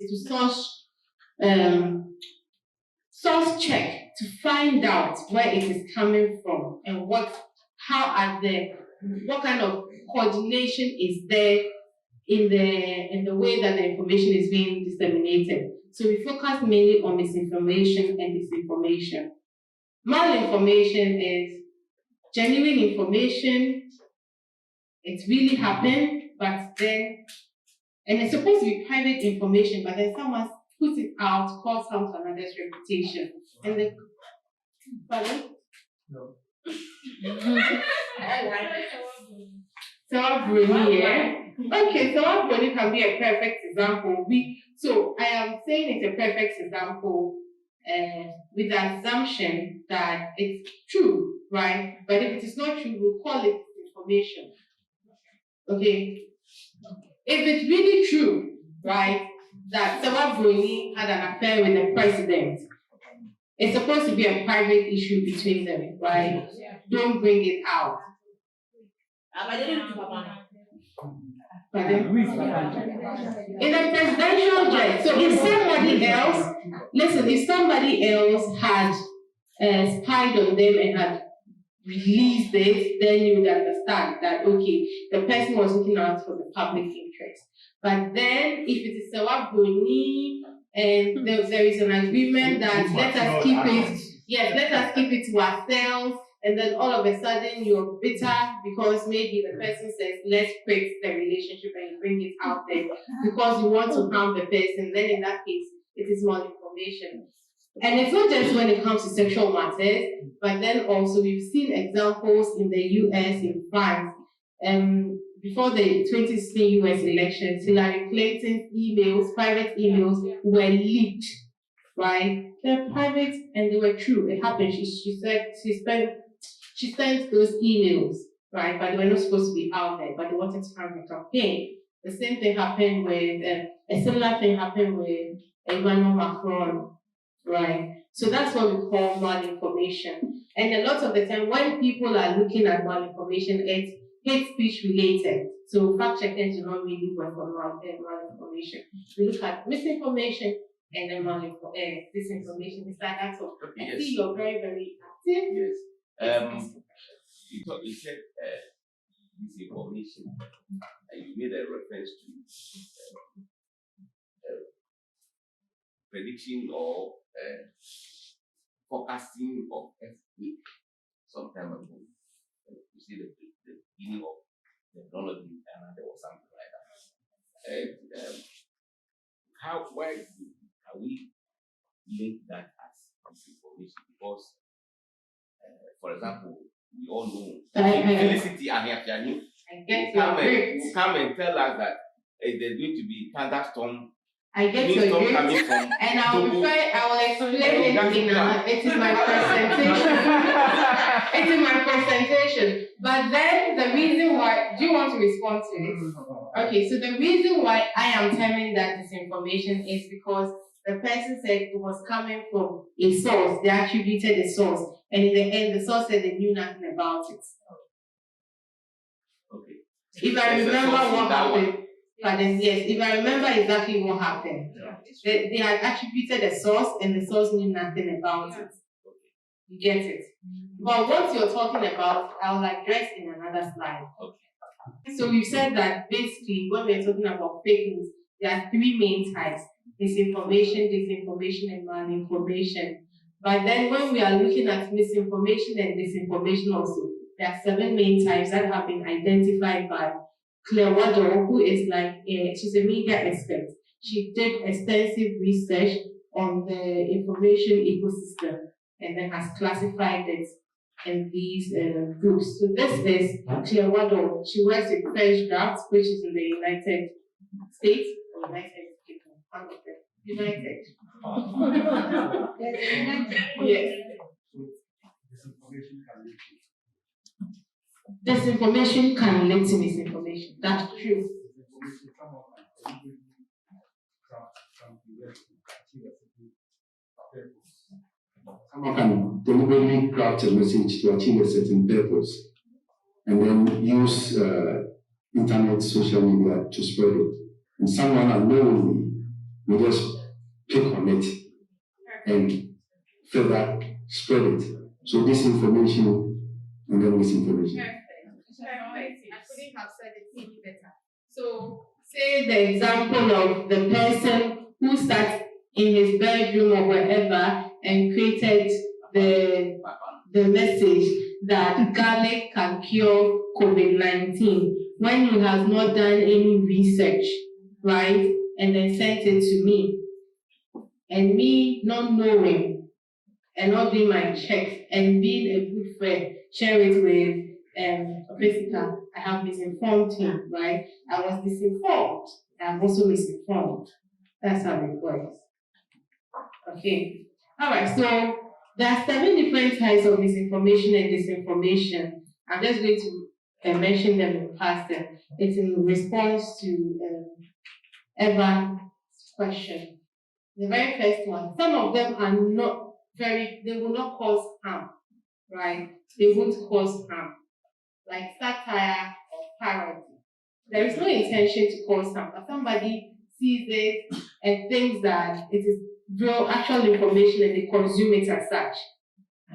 to source check to find out where it is coming from and what kind of coordination is there in the way that the information is being disseminated. So we focus mainly on misinformation and disinformation. Malinformation is genuine information. It really happened, but then, and it's supposed to be private information, but then someone puts it out, calls out to another's reputation. And the pardon? No. Cybercrime, yeah. Okay, Cybercrime can be a perfect example. So I am saying it's a perfect example with the assumption that it's true, right? But if it is not true, we'll call it information. Okay? If it's really true, right, that Cybercrime had an affair with the president, it's supposed to be a private issue between them, right? Yeah. Don't bring it out. In a presidential jet. So if somebody else had spied on them and had released it, then you would understand that, okay, the person was looking out for the public interest. But then if it is Cybercrime and there is an agreement that let us keep it to ourselves, and then all of a sudden you're bitter because maybe the person says, let's quit the relationship and you bring it out there because you want to harm the person, then in that case, it is malinformation. And it's not just when it comes to sexual matters, but then also we've seen examples in the US, in France, before the 2016 US elections, Hillary Clinton's private emails were leaked, right? They're private and they were true. It happened. She said she sent those emails, right? But they were not supposed to be out there, but they wanted to harm the campaign. The same thing happened with, a similar thing happened with Emmanuel Macron, right? So that's what we call malinformation. And a lot of the time when people are looking at malinformation, it's hate speech related. So fact checkers do not really work on malinformation. We look at misinformation and then disinformation. It's like that. So I see you're very, very active. Yes. You said misinformation, and you made a reference to prediction or forecasting of earthquake some time ago. You see the beginning of technology, and there was something like that. Why can we link that as misinformation? Because, for example, we all know Felicity Aniafiani will come and tell us that there's going to be thunderstorm. I get your drift, and I will explain it it is my presentation. It is my presentation. But then the reason why, do you want to respond to it? Okay, so the reason why I am telling that disinformation is because the person said it was coming from a source. They attributed a source, and in the end, the source said they knew nothing about it. Okay. If I remember what happened. But then, yes, if I remember exactly what happened, they had attributed a source and the source knew nothing about it. You get it? But what you're talking about, I will address in another slide. Okay. So we've said that basically, when we're talking about fake news, there are three main types: misinformation, disinformation, and malinformation. But then when we are looking at misinformation and disinformation also, there are 7 main types that have been identified by Claire Waddle, who is she's a media expert. She did extensive research on the information ecosystem and then has classified it in these groups. So this is Claire Waddle. She works with First Draft, which is in the United States or United. Yes. Disinformation can lead to misinformation. That's true. Someone can deliberately craft a message to achieve a certain purpose and then use internet, social media to spread it. And someone unknowingly we just pick on it and further spread it. So disinformation and then misinformation. Perfect. I couldn't have said it any better. So say the example of the person who sat in his bedroom or wherever and created the message that garlic can cure COVID-19 when he has not done any research, right? And then sent it to me. And me not knowing and not doing my checks and being a good friend, share it with basically I have misinformed him, right? I was misinformed. I'm also misinformed. That's how it works. Okay. All right. So there are 7 different types of misinformation and disinformation. I'm just going to mention them in past tense. It's in response to Eva's question. The very first one. Some of them are not they will not cause harm, right? They won't cause harm, like satire or parody. There is no intention to cause harm, but somebody sees it and thinks that it is real, actual information, and they consume it as such.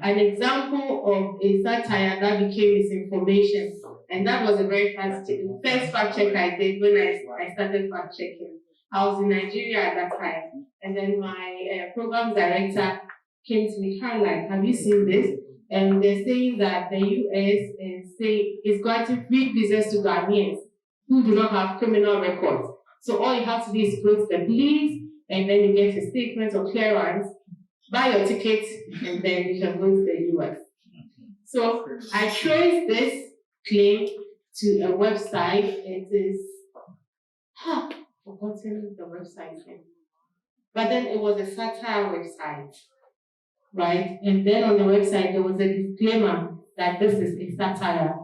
An example of a satire that became misinformation, and that was a very first fact check I did when I started fact checking. I was in Nigeria at that time, and then my program director came to me, Caroline, have you seen this? And they're saying that the US is granting free visas to Ghanaians who do not have criminal records. So all you have to do is go to the police, and then you get a statement of clearance, buy your ticket, and then you can go to the US. So I traced this claim to a website. It is, forgotten the website name. But then it was a satire website, right? And then on the website, there was a disclaimer that this is a satire.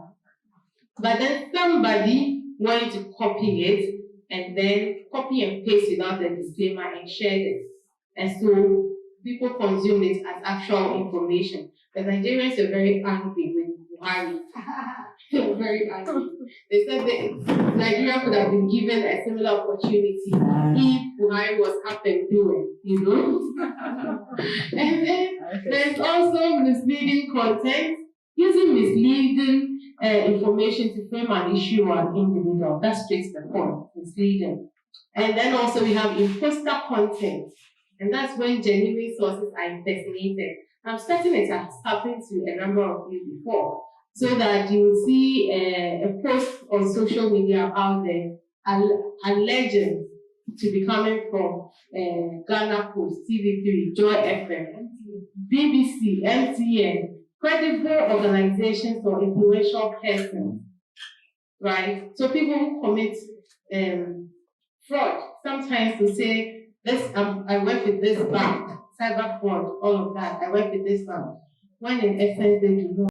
But then somebody wanted to copy it and then copy and paste without the disclaimer and shared it. And so people consumed it as actual information. The Nigerians were very angry with Buhari. They were very angry. They said that Nigeria could have been given a similar opportunity if Buhari was up and doing, you know? And then there's also misleading content, using misleading information to frame an issue or an individual. That's straight to the point, misleading. And then also we have imposter content, and that's when genuine sources are impersonated. I'm certain it has happened to a number of you before, so that you will see a post on social media about the alleged to be coming from Ghana Post, TV3, Joy FM, BBC, MTN, credible organizations or influential persons, right? So people who commit fraud, sometimes to say, this, I work with this bank, cyber fraud, all of that, I work with this bank, when in essence they do not.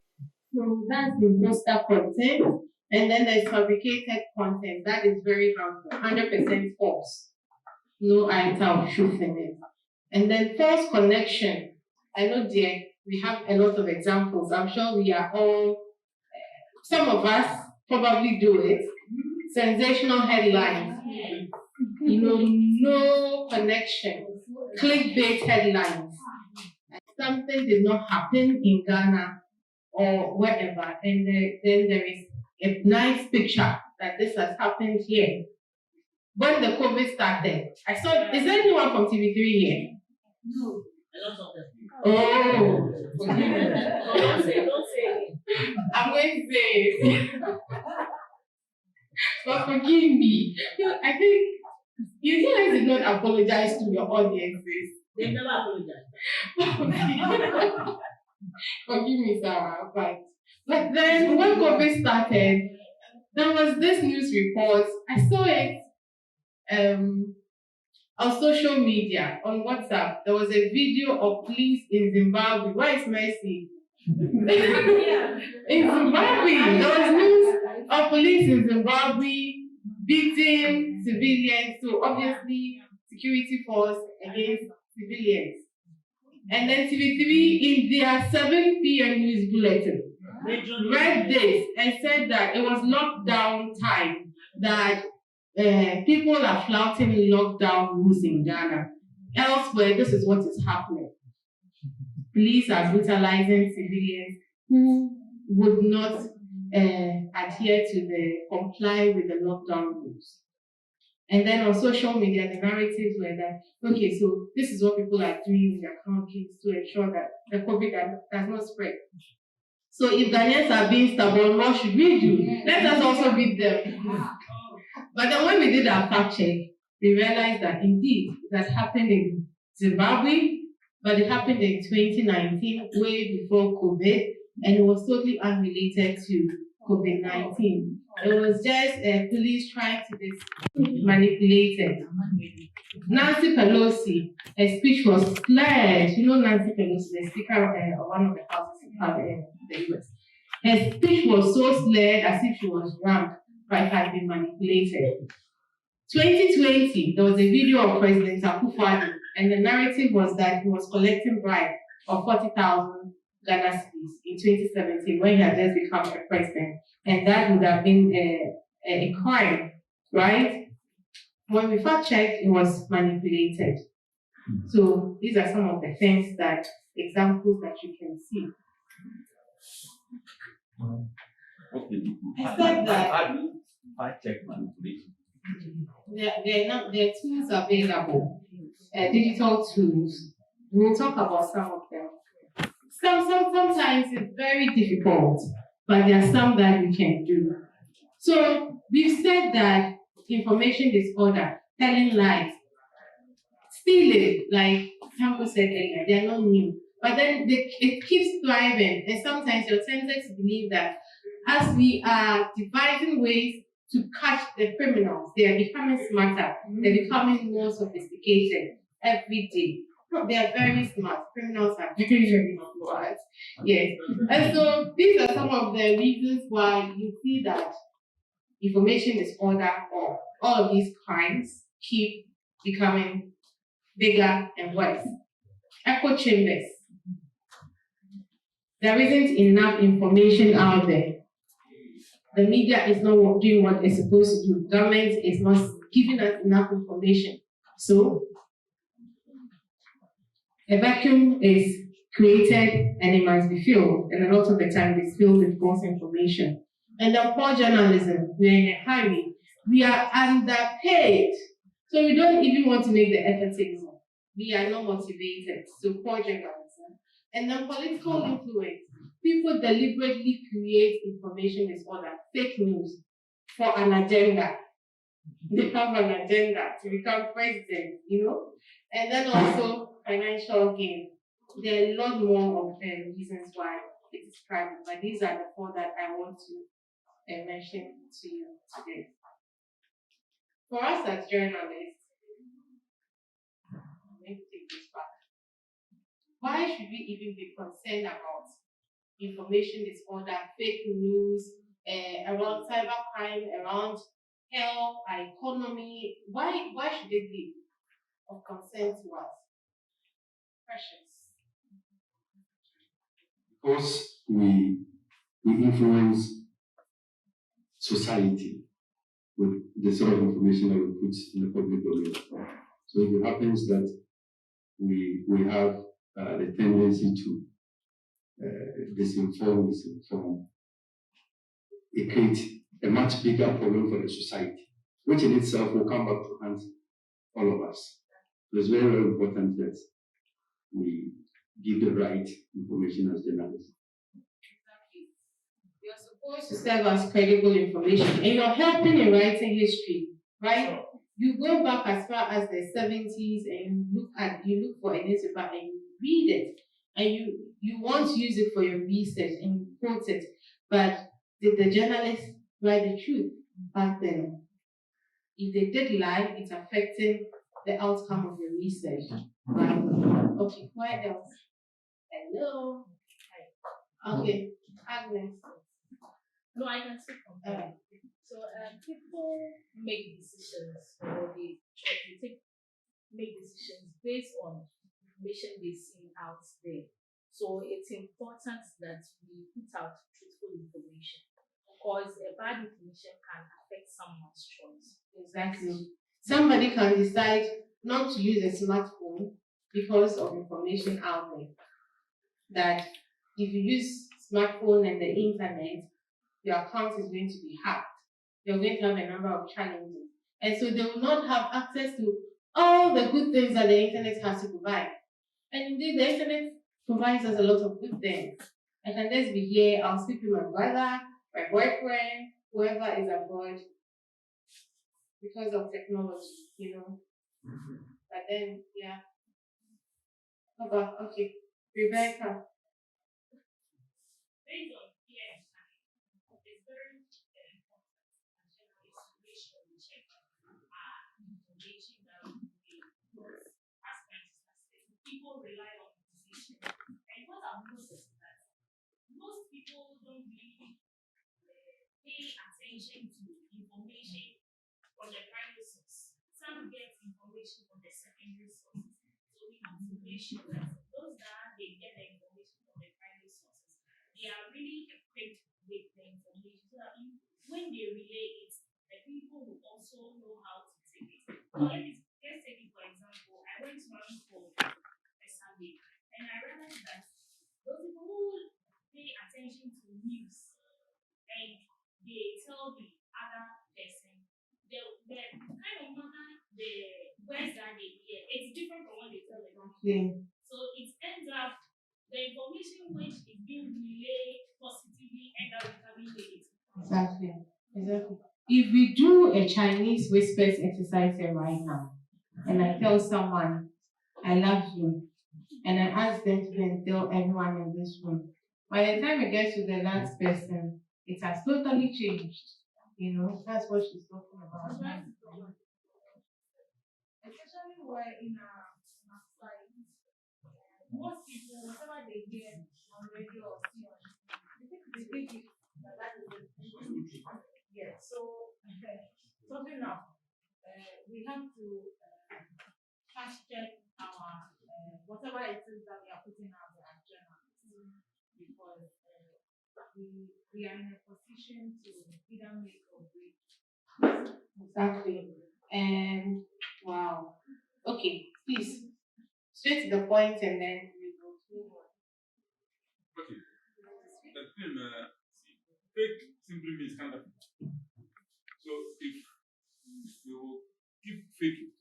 So that's imposter content, and then there's fabricated content that is very harmful, 100% false, no iota of truth in it. And then false connection. I know, dear, we have a lot of examples. I'm sure we are all, some of us probably do it. Sensational headlines, you know, no connection, clickbait headlines. Something did not happen in Ghana or wherever, and then there is a nice picture that this has happened here. When the COVID started, I saw, is there anyone from TV3 here? No. A lot of them. Oh. Don't say. I'm going to say it. But forgive me. I think you guys did not apologize to your audiences. They've never apologized. Forgive me, Sarah. But then when COVID started, there was this news report. I saw it on social media, on WhatsApp. There was a video of police in Zimbabwe. Where is Mercy? In Zimbabwe, there was news of police in Zimbabwe beating civilians. So obviously, security force against civilians. And then TV3 in their 7 p.m. news bulletin read this and said that it was lockdown time, that people are flouting lockdown rules in Ghana. Elsewhere, this is what is happening. Police are brutalizing civilians who would not adhere to comply with the lockdown rules. And then on social media, the narratives were that, okay, so this is what people are doing in their countries to ensure that the COVID does not spread. So if Ghanaians are being stubborn, what should we do? Let us also beat them. But then when we did our fact check, we realized that indeed that happened in Zimbabwe, but it happened in 2019, way before COVID, and it was totally unrelated to COVID-19. It was just police trying to be manipulated. Nancy Pelosi, her speech was slurred. You know Nancy Pelosi, the speaker of one of the houses in the US. Her speech was so slurred as if she was drunk, but it had been manipulated. 2020, there was a video of President Akufo-Addo, and the narrative was that he was collecting bribe of 40,000 Ghana cedis in 2017 when he had just become a president, and that would have been a crime, right? When we fact checked, it was manipulated. So these are some of the things examples that you can see. Okay. Except that How do you fact check manipulation? there are tools available, digital tools. We'll talk about some of them. Sometimes it's very difficult, but there are some that we can do. So we've said that information disorder, telling lies, stealing, like Tamko said earlier, they are not new. But then it keeps thriving, and sometimes you're tempted to believe that as we are devising ways to catch the criminals, they are becoming smarter, they're becoming more sophisticated every day. They are very smart. Criminals are very, very smart. Yes. And so these are some of the reasons why you see that information disorder or all of these crimes keep becoming bigger and worse. Echo chambers. There isn't enough information out there. The media is not doing what it's supposed to do. Government is not giving us enough information. So a vacuum is created and it must be filled, and a lot of the time it's filled with false information. And then poor journalism, we're in a hurry. We are underpaid. So we don't even want to make the effort anymore. We are not motivated. So poor journalism. And then political influence. People deliberately create information disorder, fake news, for an agenda. They have an agenda to become president, And then also financial gain. There are a lot more of reasons why it is private, but these are the four that I want to mention to you today. For us as journalists, let me take this back. Why should we even be concerned about information disorder, fake news, around cybercrime, around health, our economy? Why should it be of concern to us? Precious. Because we influence society with the sort of information that we put in the public domain. So if it happens that we have the tendency to misinform, it creates a much bigger problem for the society, which in itself will come back to haunt all of us. So it's very, very important that we give the right information as journalists. Exactly. You're supposed to serve as credible information, and you're helping in writing history, right? You go back as far as the 70s and you look for a newspaper and you read it, and you want to use it for your research and you quote it. But did the journalists write the truth back then? If they did lie, it's affecting the outcome of your research. Right? Okay, why else? Hello. Okay, Agnes. No, I can speak from there. So people make decisions or they make decisions based on information they see out there. So it's important that we put out truthful information because a bad information can affect someone's choice. Exactly. Somebody can decide not to use a smartphone because of information out there. That if you use smartphone and the internet, your account is going to be hacked. You're going to have a number of challenges. And so they will not have access to all the good things that the internet has to provide. And indeed, the internet provides us a lot of good things. I can just be here, I'll speak to my brother, my boyfriend, whoever is abroad because of technology, But then, yeah. Okay. Rebecca. Based on fear and panic, it's very important as journalists to make sure we check information that we because as my sister said, people rely on information. And what I've noticed is that most people don't really pay attention to information from the primary source. Some get information from the secondary sources. So we have to make sure that those that they get the information from the primary sources, they are really equipped with the information so that when they relay it, the people will also know how to take it. So let's take it for example, I went to one for a survey and I realized that those people who pay attention to news and they tell the other person the kind of matter the words that they hear, it's different from what they tell the other. So it ends up the information which is being relayed positively end up becoming negative. Exactly. If we do a Chinese whispers exercise here right now, and I tell someone, I love you, and I ask them to then tell everyone in this room, by the time it gets to the last person, it has totally changed. That's what she's talking about. Especially where in a society, most people, whatever they hear on radio or see on they think that is the truth. Yeah, so something now, we have to check our whatever it is that we are putting out there as journalists because we are in a position to either make or break. Exactly. And wow. Okay, please. Straight to the point and then we go move on. Okay. The thing, fake simply means counterfeit. So if you keep faking,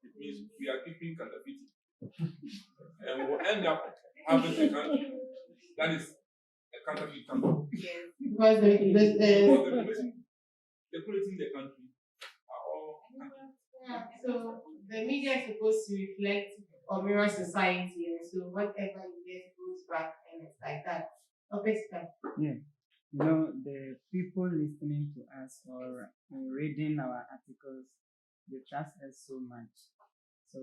it means we are keeping counterfeiting. And we will end up having a country that is a counterfeit country. Because the information circulating in the country are all counterfeit. Yeah, so the media is supposed to reflect or mirror society, and so whatever you get goes back, and it's like that. Yeah, the people listening to us or reading our articles, they trust us so much. So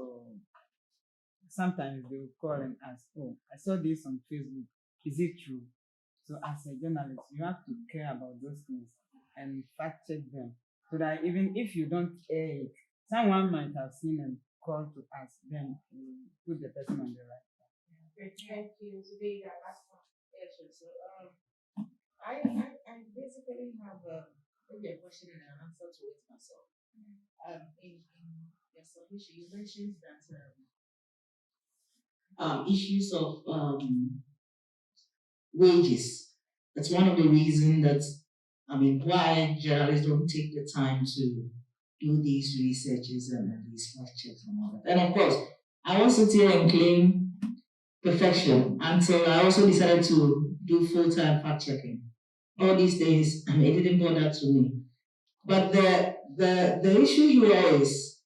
sometimes they will call and ask, "Oh, I saw this on Facebook. Is it true?" So as a journalist, you have to care about those things and fact check them so that even if you don't air it, someone might have seen and called to us, then we put the person on the right path. Thank you. Today, that last one. Yes, so I basically have maybe a question and an answer to it myself. In your submission, you mentioned that issues of wages. That's one of the reasons that why journalists don't take the time to do these researches and these fact checks and all that. And of course, I won't sit here and claim perfection until I also decided to do full-time fact checking. All these things, it didn't bother to me. But the issue here is,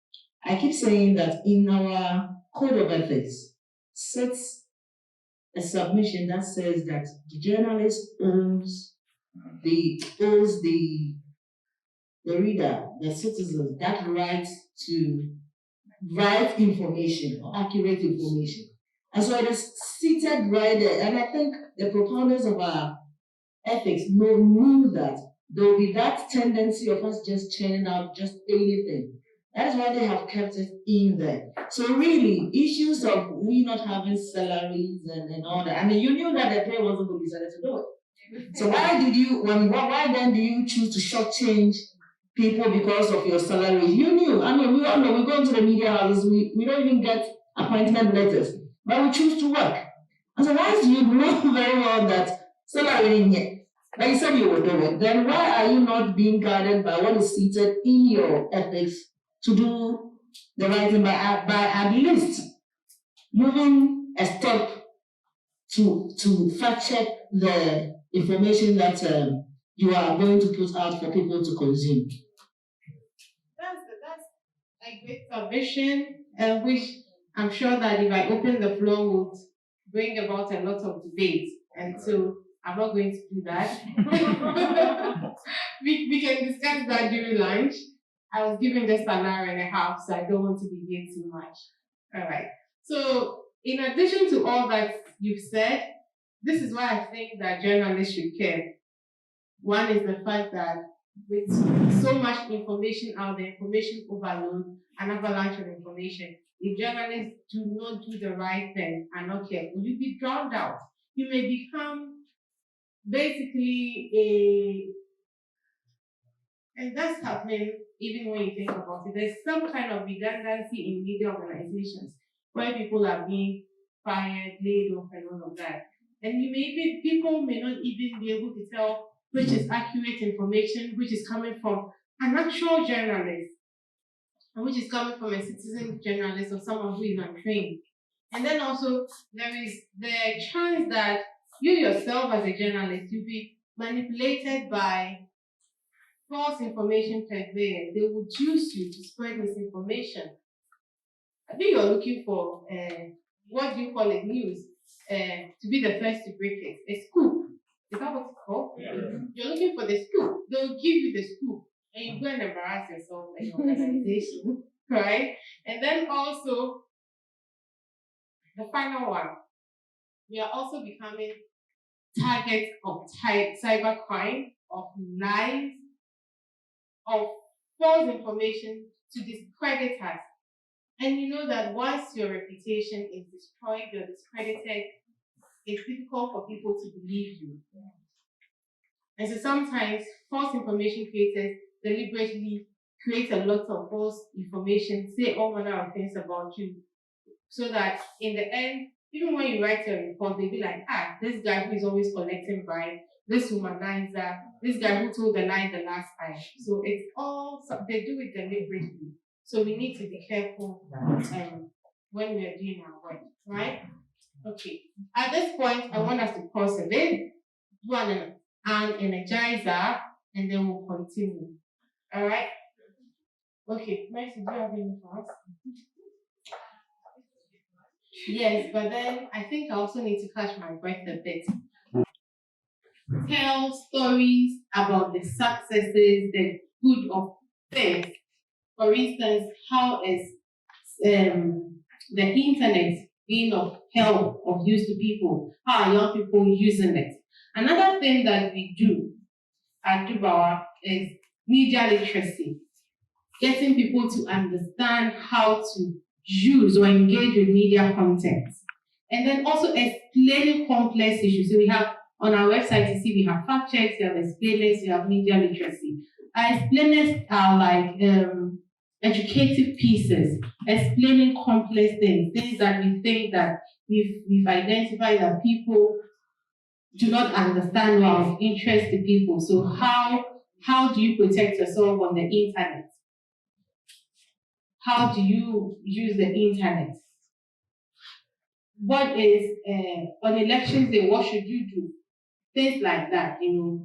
I keep saying that in our code of ethics sets a submission that says that the journalist owes the reader, the citizens, that right to right information or accurate information. And so it is seated right there. And I think the proponents of our ethics knew that there will be that tendency of us just churning out just anything. That is why they have kept it in there. So really, issues of we not having salaries and all that. You knew that the pay wasn't going to be decided to do it. So why did you, why then do you choose to shortchange people because of your salary? You knew, I mean, we all know, we go into the media houses, we don't even get appointment letters, but we choose to work. And so once you know very well that salary in here, like you said you will do it, then why are you not being guided by what is seated in your ethics to do the right thing by at least moving a step to fact check the information that you are going to put out for people to consume? That's a great submission, which I'm sure that if I open the floor would bring about a lot of debate. And so I'm not going to do that. we can discuss that during lunch. I was given just an hour and a half, so I don't want to be here too much. All right. So in addition to all that you've said, this is why I think that journalists should care. One is the fact that with so much information out there, information overload, an avalanche of information, if journalists do not do the right thing and not careful, you'll be drowned out. You may become basically and that's happening even when you think about it. There's some kind of redundancy in media organizations where people are being fired, laid off, and all of that. And people may not even be able to tell which is accurate information, which is coming from an actual journalist, and which is coming from a citizen journalist or someone who is untrained. And then also there is the chance that you yourself as a journalist, you'll be manipulated by false information purveyors. They would use you to spread misinformation. I think you're looking for what do you call it? News. To be the first to break it. A scoop. Is that what it's called? Yeah. You're looking for the scoop. They'll give you the scoop and you go and embarrass yourself in your organization. Right? And then also the final one. We are also becoming targets of cybercrime, of lies, of false information to discredit us. And you know that once your reputation is destroyed, you're discredited, it's difficult for people to believe you. And so sometimes false information creators deliberately create a lot of false information, say all manner of things about you, so that in the end, even when you write a report, they'll be like, this guy who is always collecting bribes, this womanizer, this guy who told the lie the last time. So it's all, they do it deliberately. So we need to be careful when we are doing our work, right? Okay. At this point, I want us to pause a bit, do an energizer, and then we'll continue. All right? Okay, Mercy, do you have any for us? Yes, but then I think I also need to catch my breath a bit. Tell stories about the successes, the good of things. For instance, how is the internet being of help, of use to people? How are young people using it? Another thing that we do at Dubawa is media literacy, getting people to understand how to use or engage with media content. And then also explaining complex issues. So we have on our website, you see we have fact checks, we have explainers, we have media literacy. Our explainers are like educative pieces, explaining complex things that we think that we've identified that people do not understand or of interest to people. So how do you protect yourself on the internet? How do you use the internet? What is on elections day? What should you do? Things like that,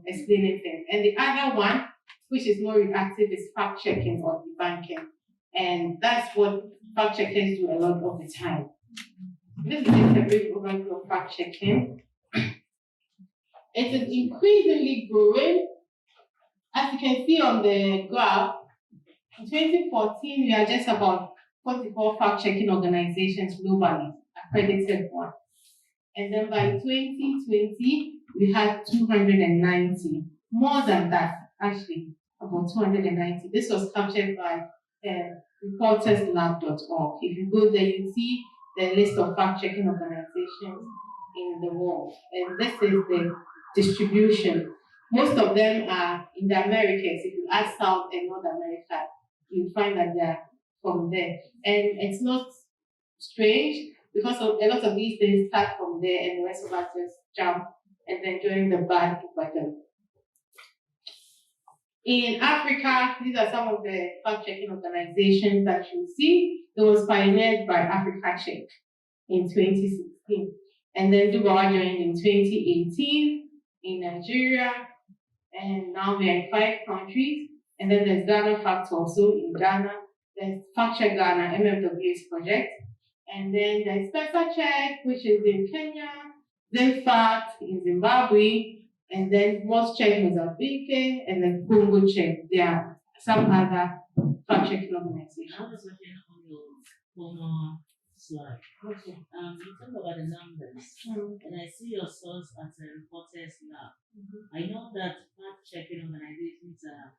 explaining things. And the other one, which is more reactive, is fact checking or debunking, and that's what fact checkers do a lot of the time. This is just a brief overview of fact checking. It is increasingly growing, as you can see on the graph. In 2014, we are just about 44 fact-checking organizations globally, accredited ones. And then by 2020, we had 290. More than that, actually, about 290. This was captured by reporterslab.org. If you go there, you see the list of fact-checking organizations in the world. And this is the distribution. Most of them are in the Americas. If you ask South and North America, you find that they are from there. And it's not strange because a lot of these things start from there and the rest of us just jump and then join the bandwagon. In Africa, these are some of the fact-checking organizations that you see. It was pioneered by FactCheck in 2016. And then Dubawa joined in 2018 in Nigeria. And now we are in 5 countries. And then there's Ghana Fact also in Ghana. There's FactCheck Ghana, MFW's project. And then there's FactCheck, which is in Kenya. Then Fact in Zimbabwe. And then MozCheck Mozambique. And then Congo Check. There are some other fact-checking organizations. I was looking on your former slide. Okay. You talk about the numbers, and I see your source as a Reporters Lab. I know that fact-checking organizations are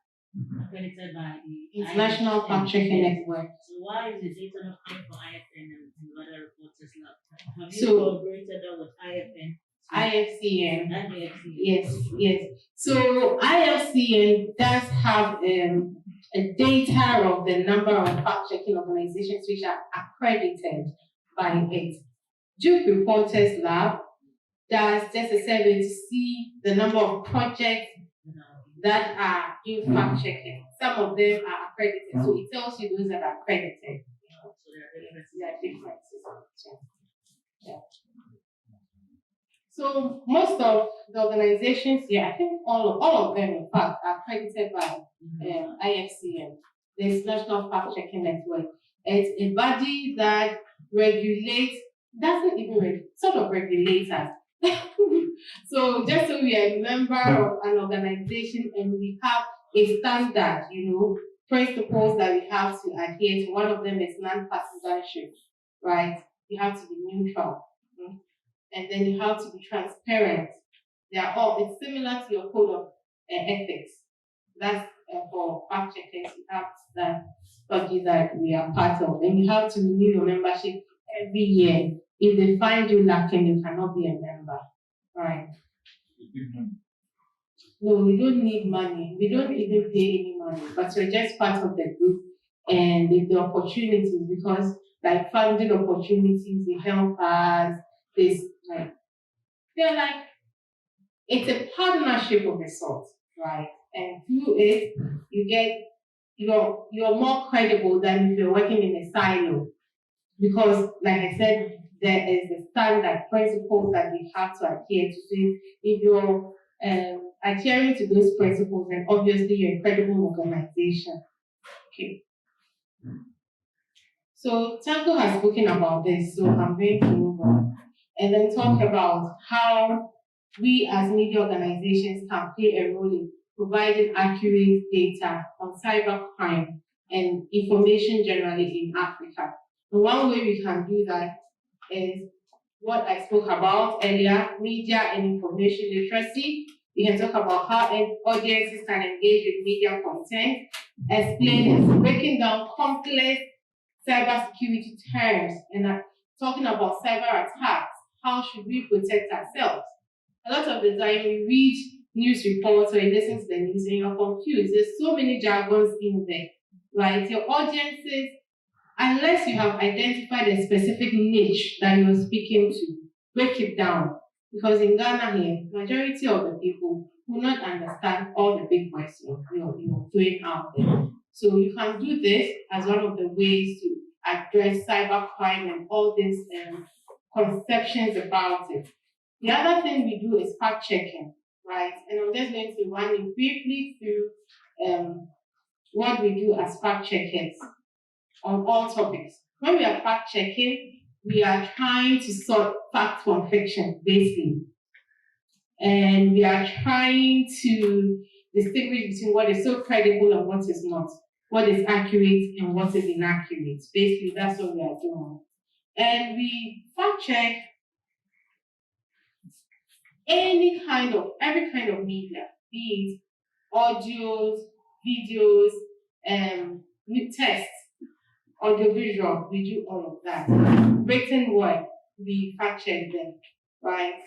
accredited by the International FactChecking Network. So why is the data not coming from IFN and the other Reporters Lab? Have you So, collaborated with IFN? IFCN. Yes. So IFCN does have a data of the number of fact-checking organizations which are accredited by it. Duke Reporters Lab does just a survey to see the number of projects that are in fact-checking. Some of them are accredited, so it tells you those that are accredited. So there are differences. Yeah. So most of the organizations here, I think all of them, in fact, are accredited by IFCN, the International Fact-Checking Network. It's a body that regulates, doesn't even sort of regulates us. So just so we are a member of an organization and we have a standard, principles that we have to adhere to. One of them is non-partisanship, right? You have to be neutral. And then you have to be transparent. It's similar to your code of ethics. That's for fact checkers. You have that body that we are part of. And you have to renew your membership every year. If they find you lacking, you cannot be a member. Right? No, we don't need money. We don't even pay any money, but you're just part of the group. And the opportunities, because like funding opportunities, they help us. It's a partnership of a sort, right? And through it, you're more credible than if you're working in a silo. Because, like I said, there is a standard principles that we have to adhere to. So if you're adhering to those principles, then obviously you're a credible organization. Okay. So Tanko has spoken about this, so I'm going to move on. And then talk about how we as media organizations can play a role in providing accurate data on cybercrime and information generally in Africa. And one way we can do that is what I spoke about earlier, media and information literacy. We can talk about how audiences can engage with media content, explain this, breaking down complex cybersecurity terms, and talking about cyber attacks. How should we protect ourselves? A lot of the time we read news reports or you listen to the news and you're confused. There's so many jargons in there, right? Your audiences, unless you have identified a specific niche that you're speaking to, break it down. Because in Ghana here, majority of the people will not understand all the big words you're doing out there. So you can do this as one of the ways to address cybercrime and all these conceptions about it. The other thing we do is fact checking, right? And I'm just going to run you briefly through what we do as fact checkers on all topics. When we are fact checking, we are trying to sort fact from fiction, basically. And we are trying to distinguish between what is so credible and what is not, what is accurate and what is inaccurate. Basically, that's what we are doing. And we fact check every kind of media, be it audios, videos, text, audiovisual, we do all of that. Written word, we fact check them, right?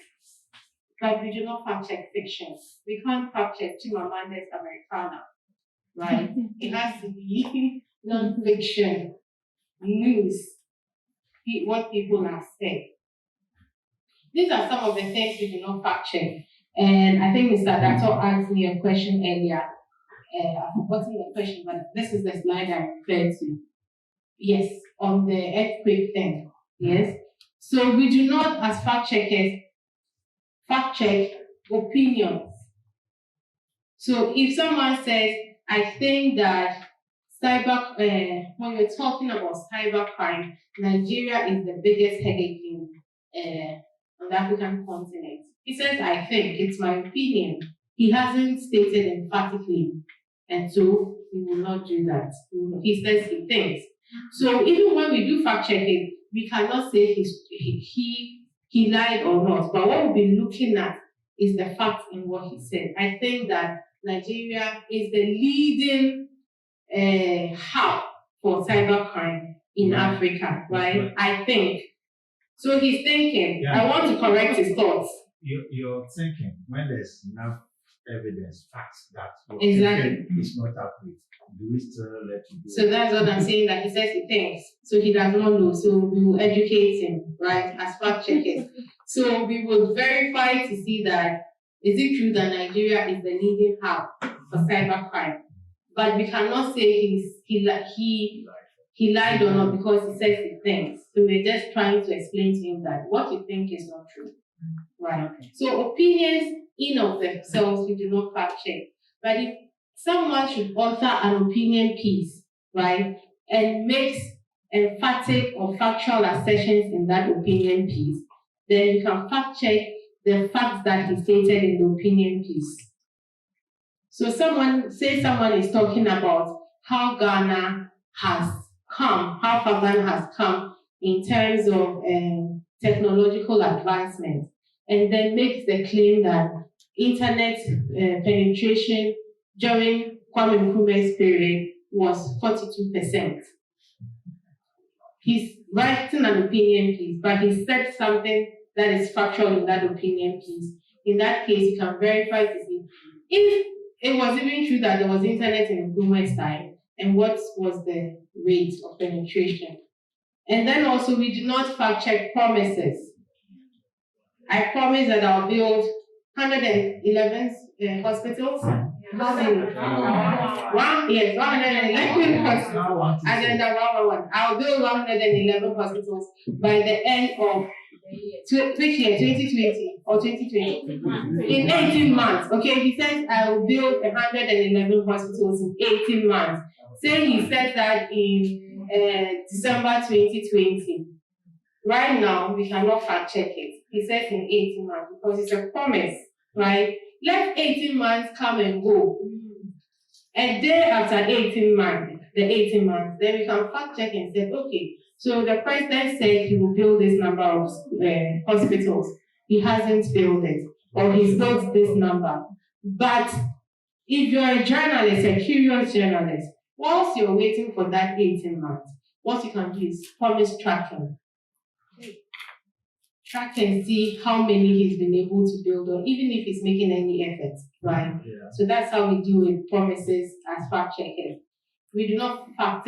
but we do not fact check fiction. We can't fact check Chimamanda's Americana, right? It has to be non-fiction news, what people have said. These are some of the things we do not fact check. And I think Mr. Dato asked me a question earlier. I've forgotten the question, but this is the slide I referred to. Yes, on the earthquake thing. Yes. So we do not, as fact checkers, fact check opinions. So if someone says, I think that when we're talking about cybercrime, Nigeria is the biggest headache on the African continent. He says, I think, it's my opinion. He hasn't stated emphatically, and so we will not do that. He says he thinks. So even when we do fact checking, we cannot say he lied or not. But what we'll be looking at is the fact in what he said. I think that Nigeria is the leading hub for cybercrime in Africa, right? I think. So he's thinking. Yeah. I want to correct his thoughts. You're thinking when there's enough evidence, facts that Exactly is not accurate. Do we still let you do So that's what I'm saying, that he says he thinks. So he does not know. So we will educate him, right, as fact checkers. So we will verify to see that is it true that Nigeria is the leading hub for cybercrime? But we cannot say he lied or not because he says he thinks. So we're just trying to explain to him that what you think is not true. Right. So opinions in of themselves we do not fact check. But if someone should author an opinion piece, right, and makes emphatic or factual assertions in that opinion piece, then you can fact check the facts that he stated in the opinion piece. So someone is talking about how Ghana has come, how far Ghana has come in terms of technological advancement, and then makes the claim that internet penetration during Kwame Nkrumah's period was 42%. He's writing an opinion piece, but he said something that is factual in that opinion piece. In that case, you can verify to see if it was even true that there was internet in Nkrumah's time and what was the rate of penetration. And then also, we do not fact check promises. I promise that I'll build 111 hospitals. How many? 111 hospitals. Agenda 111. I'll build 111 hospitals by the end of which year? 2020 or 2020? In 18 months. Okay, he says I will build 111 hospitals in 18 months. Say he said that in December 2020. Right now, we cannot fact check it. He says in 18 months because it's a promise, right? Let 18 months come and go. A day after 18 months, then we can fact check and say, okay, so the president said he will build this number of hospitals. He hasn't built it, or he's built this number. But if you're a journalist, a curious journalist, whilst you're waiting for that 18 months, what you can do is promise tracking. Track and see how many he's been able to build, or even if he's making any efforts, right? Yeah. So that's how we deal with promises as fact checkers. We do not fact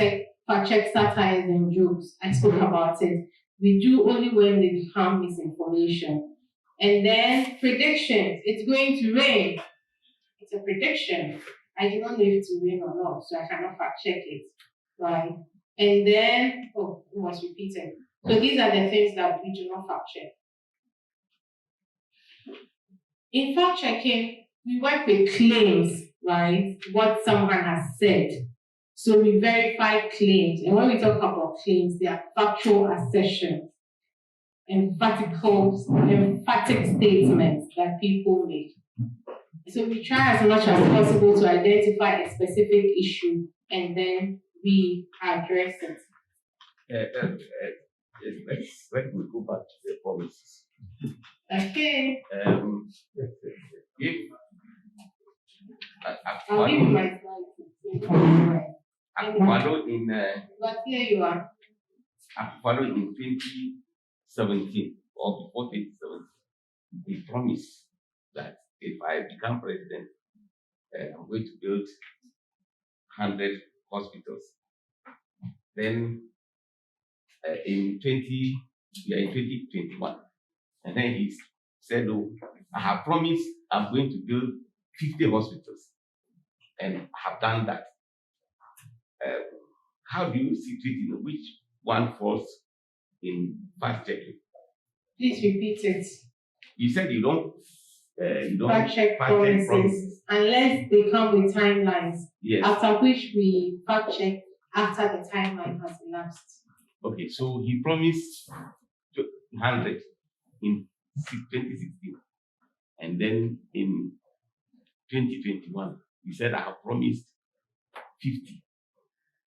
check satires and jokes. I spoke about it. We do only when they become misinformation. And then predictions. It's going to rain. It's a prediction. I do not know if it will rain or not, so I cannot fact check it, right? And then, it was repeated. So these are the things that we do not fact check. In fact checking, we work with claims, right? What someone has said. So we verify claims. And when we talk about claims, they are factual assertions, emphatic statements that people make. So we try as much as possible to identify a specific issue and then we address it. Let me go back to the promises. Okay. I'll give you my slide. But here you are. In 2017 or before 2017, they promised that if I become president, I'm going to build 100 hospitals. Then we are in 2021, and then he said, "Oh, I have promised I'm going to build 50 hospitals, and I have done that." How do you situate which one falls in fact checking? Please repeat it. You said you don't Fact check promises unless they come with timelines. Yes. After which we fact check after the timeline has elapsed. Okay, so he promised 100 in 2016, and then in 2021 he said, "I have promised 50."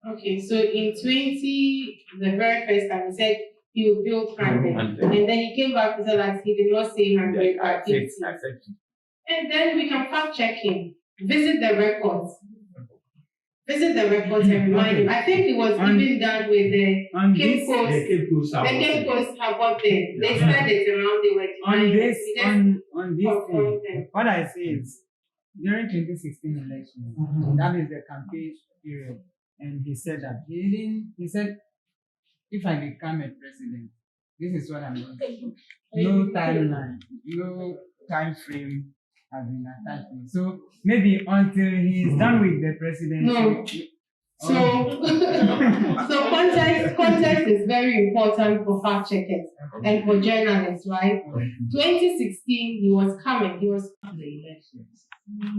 Okay, so in the very first time he said he will build 100, and then he came back to say that he did not say 100 but 50. I said 50. And then we can fact check him, visit the records and remind him. I think it was even done with the Cape Coast. The Cape Coast have what they said it around, they were denying on this thing, what I say is during 2016 election, that is the campaign period, and he said that he said, "If I become a president, this is what I'm going to do." No timeline, no time frame has been attached to it. So maybe until he's done with the presidency. No. So context is very important for fact checkers and for journalists, right? 2016, he was coming. He was the elections.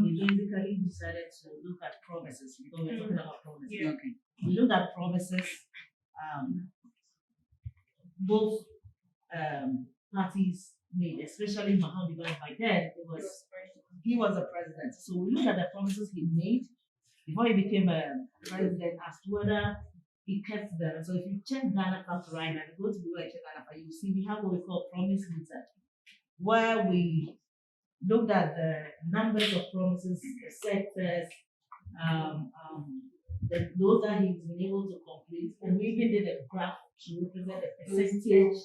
We basically decided to look at promises because we're talking about promises. Yeah. Okay. We looked at promises. Both parties made, especially Mohammed Ibrahim. By then, he was a president. So we looked at the promises he made before he became a president as to whether he kept them. So if you check Ghana Fact right now, go to the website Ghana Fact, you will see we have what we call promise meter, where we looked at the numbers of promises, the sectors, those that he's been able to complete, and we even did a graph to represent the percentage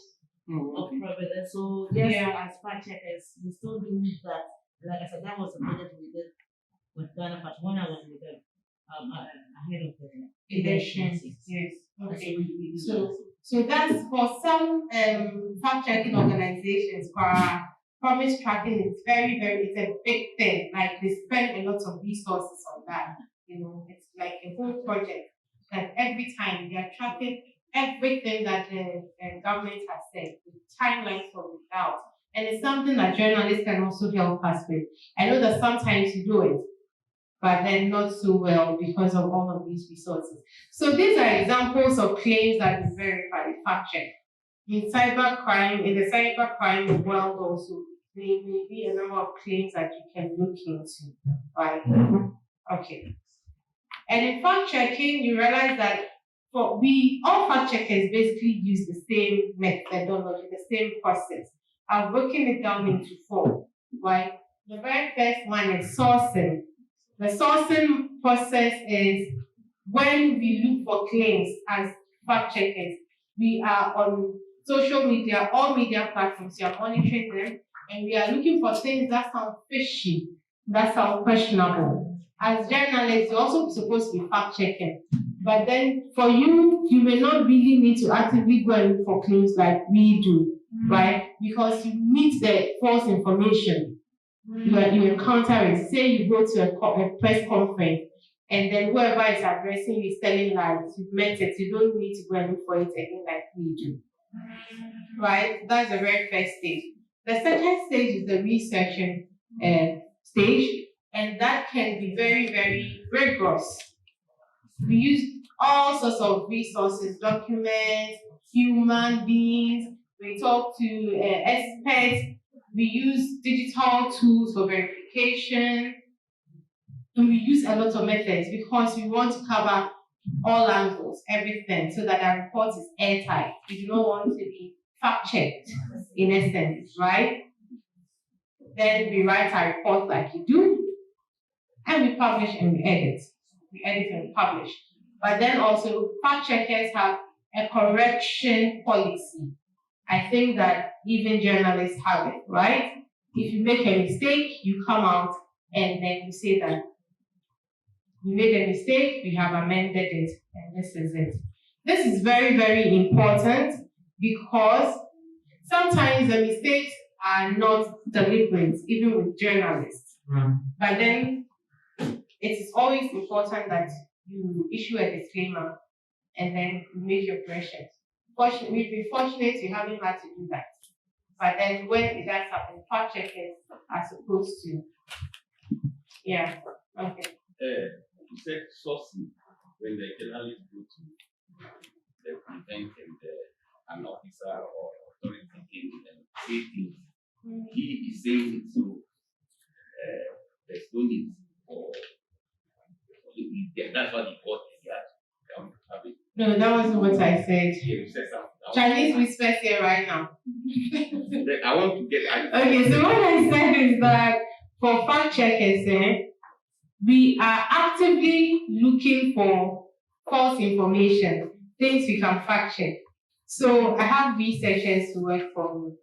of providence. So yes, as fact checkers, we still do that. Like I said, that was a project we did with Ghana Fact when I was with them ahead of the elections. Yes. Okay. So that's for some fact checking organizations. For promise tracking, it's it's a big thing. Like they spend a lot of resources on that. It's like a whole project that every time they are tracking everything that the government has said, with timelines from without. And it's something that journalists can also help us with. I know that sometimes you do it, but then not so well because of all of these resources. So these are examples of claims that we verify, fact check. In the cybercrime world also, there may be a number of claims that you can look into, right? Okay. And in fact checking, you realize that all fact checkers basically use the same methodology, the same process. I'm breaking it down into 4, right? The very first one is sourcing. The sourcing process is when we look for claims as fact checkers, we are on social media, all media platforms, we are monitoring them, and we are looking for things that sound fishy, that sound questionable. As journalists, you're also supposed to be fact checking. But then for you may not really need to actively go and look for claims like we do, right? Because you meet the false information. You encounter it. Say you go to a press conference and then whoever is addressing you is telling lies. You've met it. You don't need to go and look for it again like we do. Right? That's the very first stage. The second stage is the researching stage, and that can be very, very rigorous. We use all sorts of resources, documents, human beings. We talk to experts. We use digital tools for verification. And we use a lot of methods because we want to cover all angles, everything, so that our report is airtight. We do not want to be fact-checked, in essence, right? Then we write our report like you do, and we publish and we edit. We edit and we publish. But then also, fact-checkers have a correction policy. I think that even journalists have it, right? If you make a mistake, you come out and then you say that you made a mistake, we have amended it, and this is it. This is very, very important because sometimes the mistakes are not deliberate, even with journalists. But then it is always important that you issue a disclaimer and then you make your corrections. We've been fortunate you haven't had to do that. But then when it does happen, fact checkers are supposed to. Yeah. Okay. You said sourcing when the journalist go to the event and an officer or authority came and say things. He is saying it, so there's no need for that's what he got it. No, that wasn't what I said. Yeah, you said something. Chinese whispers here right now. I want to get. Okay, so what I said is that for fact checkers, we are actively looking for false information, things we can fact check. So I have researchers who work for me.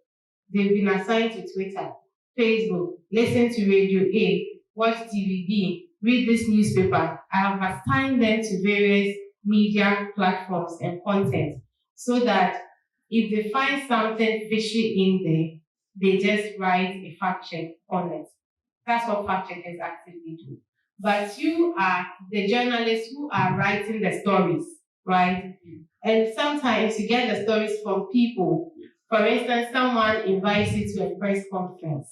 They've been assigned to Twitter, Facebook, listen to Radio A, watch TV B, read this newspaper. I have assigned them to various media platforms and content so that if they find something fishy in there, they just write a fact check on it. That's what fact checkers actively do. But you are the journalists who are writing the stories, right? And sometimes you get the stories from people. For instance, someone invites you to a press conference,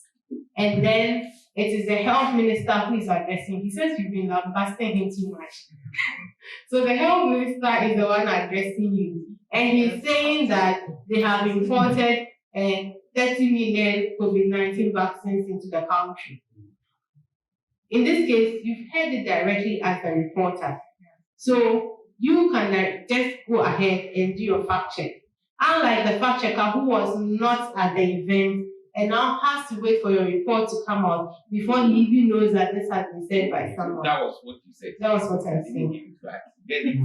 and then it is the health minister who is addressing. He says you've been lambasting him too much. So the health minister is the one addressing you. And he's saying that they have imported 30 million COVID-19 vaccines into the country. In this case, you've heard it directly as a reporter. So you can just go ahead and do your fact check. Unlike the fact checker who was not at the event and now has to wait for your report to come out before he even knows that this has been said by someone. That was what you said. That was what I said. Get it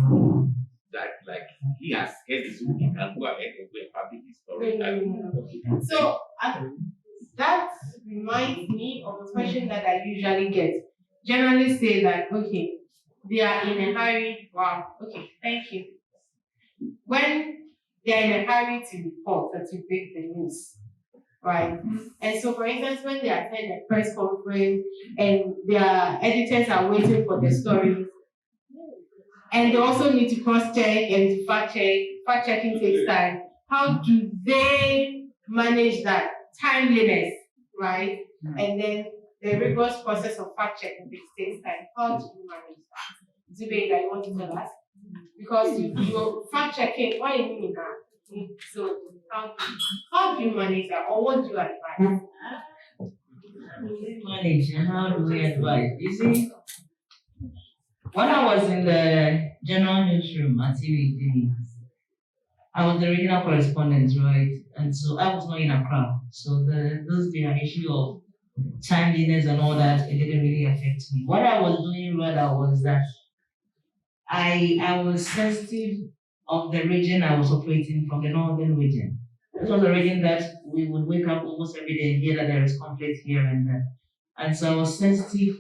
that like he has heard it, so he can go ahead and go and publish his story. So that reminds me of a question that I usually get. Journalists say that, okay, they are in a hurry. Wow, okay, thank you. When they are in a hurry to report or to break the news, right? And so, for instance, when they attend a press conference and their editors are waiting for the stories, and they also need to cross-check and to fact-check, fact-checking takes time. How do they manage that timeliness, right? And then the rigorous process of fact-checking takes time. How do you manage that? Zube, that you want to tell us? Because you're fact-checking, what do you mean that? So how do you manage that, or what do you advise? How do we manage and how do we advise? You see, when I was in the general newsroom at TV, I was the regional correspondent, right? And so I was not in Accra. So those their issue of timeliness and all that, it didn't really affect me. What I was doing rather was that I was sensitive of the region I was operating from, the northern region. It was a region that we would wake up almost every day and hear that there is conflict here and there. And so I was sensitive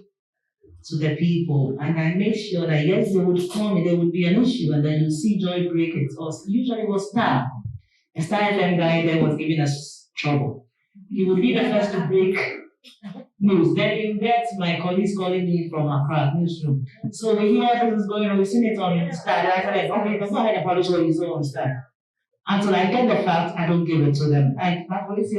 to the people, and I made sure that yes, they would call me, there would be an issue, and then you see Joy break it. Or usually it was Star. A Star FM guy there was giving us trouble. He would be the first to break news. Then you get my colleagues calling me from Accra newsroom. So we hear this is going on, we've seen it on Star. And I said, okay, let's go ahead and publish what you saw on Star. Until I get the facts, I don't give it to them. My police.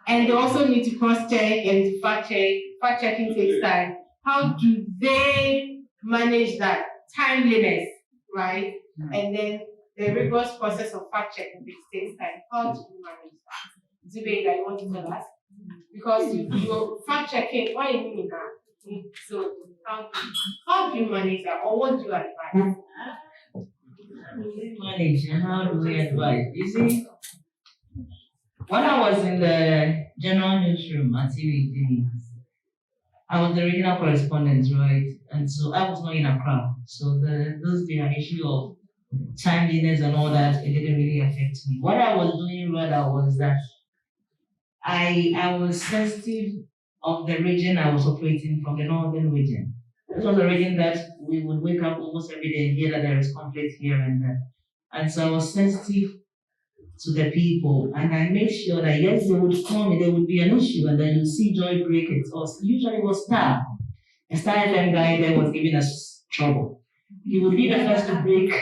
And they also need to cross-check and to fact-check. Fact-checking takes time. How do they manage that timeliness, right? And then the rigorous process of fact-checking takes time. How do you manage that? Zube, that you want to tell us? Because you're fact-checking, what do you mean that? So how do you manage that, or what do you advise? How do we manage and how do we advise? You see, when I was in the general newsroom at TV, I was the regional correspondent, right? And so I was not in Accra. So those their issue of timeliness and all that, it didn't really affect me. What I was doing rather was that I was sensitive of the region I was operating from, the northern region. This was a region that we would wake up almost every day and hear that there is conflict here and there. And so I was sensitive to the people, and I made sure that yes, they would call me, there would be an issue, and then you see Joy break it. Or usually it was Star. A Star FM guy there was giving us trouble. He would be the first to break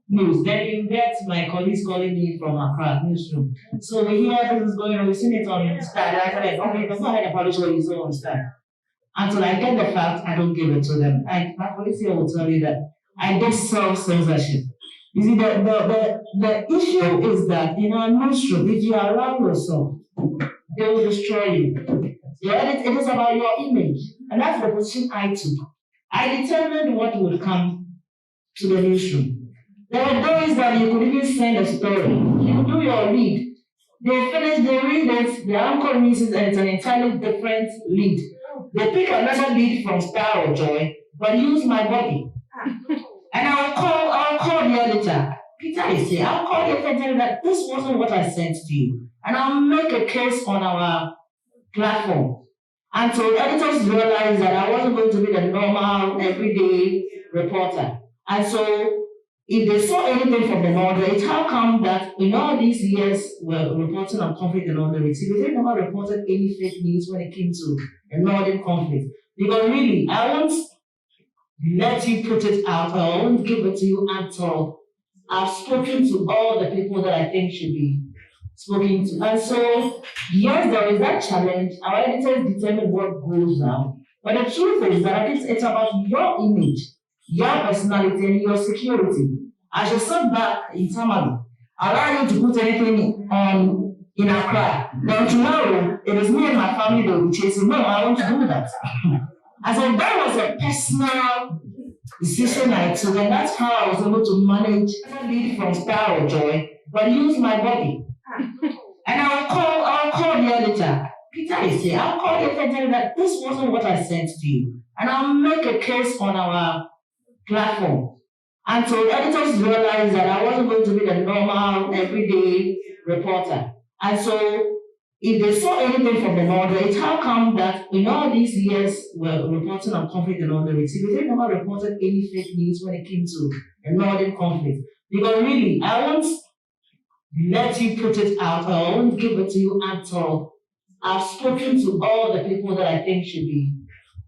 news. Then you get my colleagues calling me from Accra newsroom. So we hear this is going on, we've seen it on Star. And I said, okay, that's not how publish what you saw on Star. Until I get the fact, I don't give it to them. My police here will tell you that I did self-censorship. You see, the issue is that in our newsroom, if you allow yourself, they will destroy you. Yeah, it is about your image. And that's the position I took. I determined what would come to the newsroom. There were days that you could even send a story. You do your lead. They finish, they read it, the anchor misses, and it's an entirely different lead. They pick another lead from Star or Joy, but use my body. And I'll call the editor. Peter is here. I'll call the editor and tell him that this wasn't what I sent to you. And I'll make a case on our platform. And so editors realized that I wasn't going to be the normal, everyday reporter. And so if they saw anything from the northern, it's how come that in all these years we're reporting on conflict in northern, they never reported any fake news when it came to a northern conflict. Because really, I won't let you put it out, or I won't give it to you until I've spoken to all the people that I think should be spoken to. And so, yes, there is that challenge. Our editors determine what goes out. But the truth is that it's about your image, your personality, and your security. I should sit back internally, allow you to put anything on in Accra. Then tomorrow, it is me and my family that will be chasing. No, I want to do that. And so that was a personal decision I took, and that's how I was able to manage not lead from Star or Joy, but use my body. And I'll call the editor. Peter is here. I'll call the editor and tell him that this wasn't what I sent to you. And I'll make a case on our platform. And so editors realized that I wasn't going to be the normal, everyday reporter. And so if they saw anything from the northern, it's how come that in all these years we're reporting on conflict in northern, they never reported any fake news when it came to a northern conflict. Because really, I won't let you put it out, or I won't give it to you until I've spoken to all the people that I think should be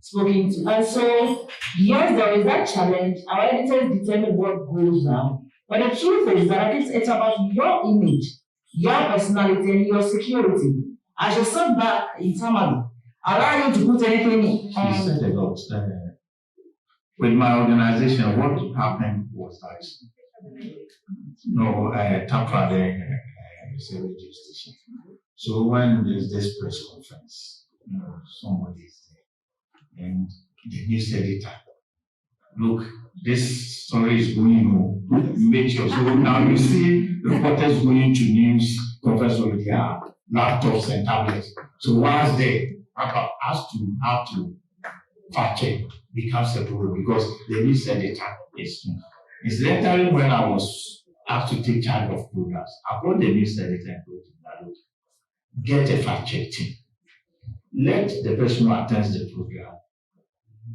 spoken to. And so, yes, there is that challenge. Our editors determine what goes out. But the truth is that it's about your image, your personality, and your security. I should sit back internally, allow you to put anything on. You said a lot. With my organization, what happened was that Tampa there is a radio station. So when there's this press conference, somebody is there, and the news editor, look, this story is going on, make sure. So now you see reporters going to news conference with their laptops and tablets. So once they have to fact check becomes a problem because the news editor is new. It's literally when I was asked to take charge of programs, I called the news editor and told him that, look, get a fact check team. Let the person who attends the program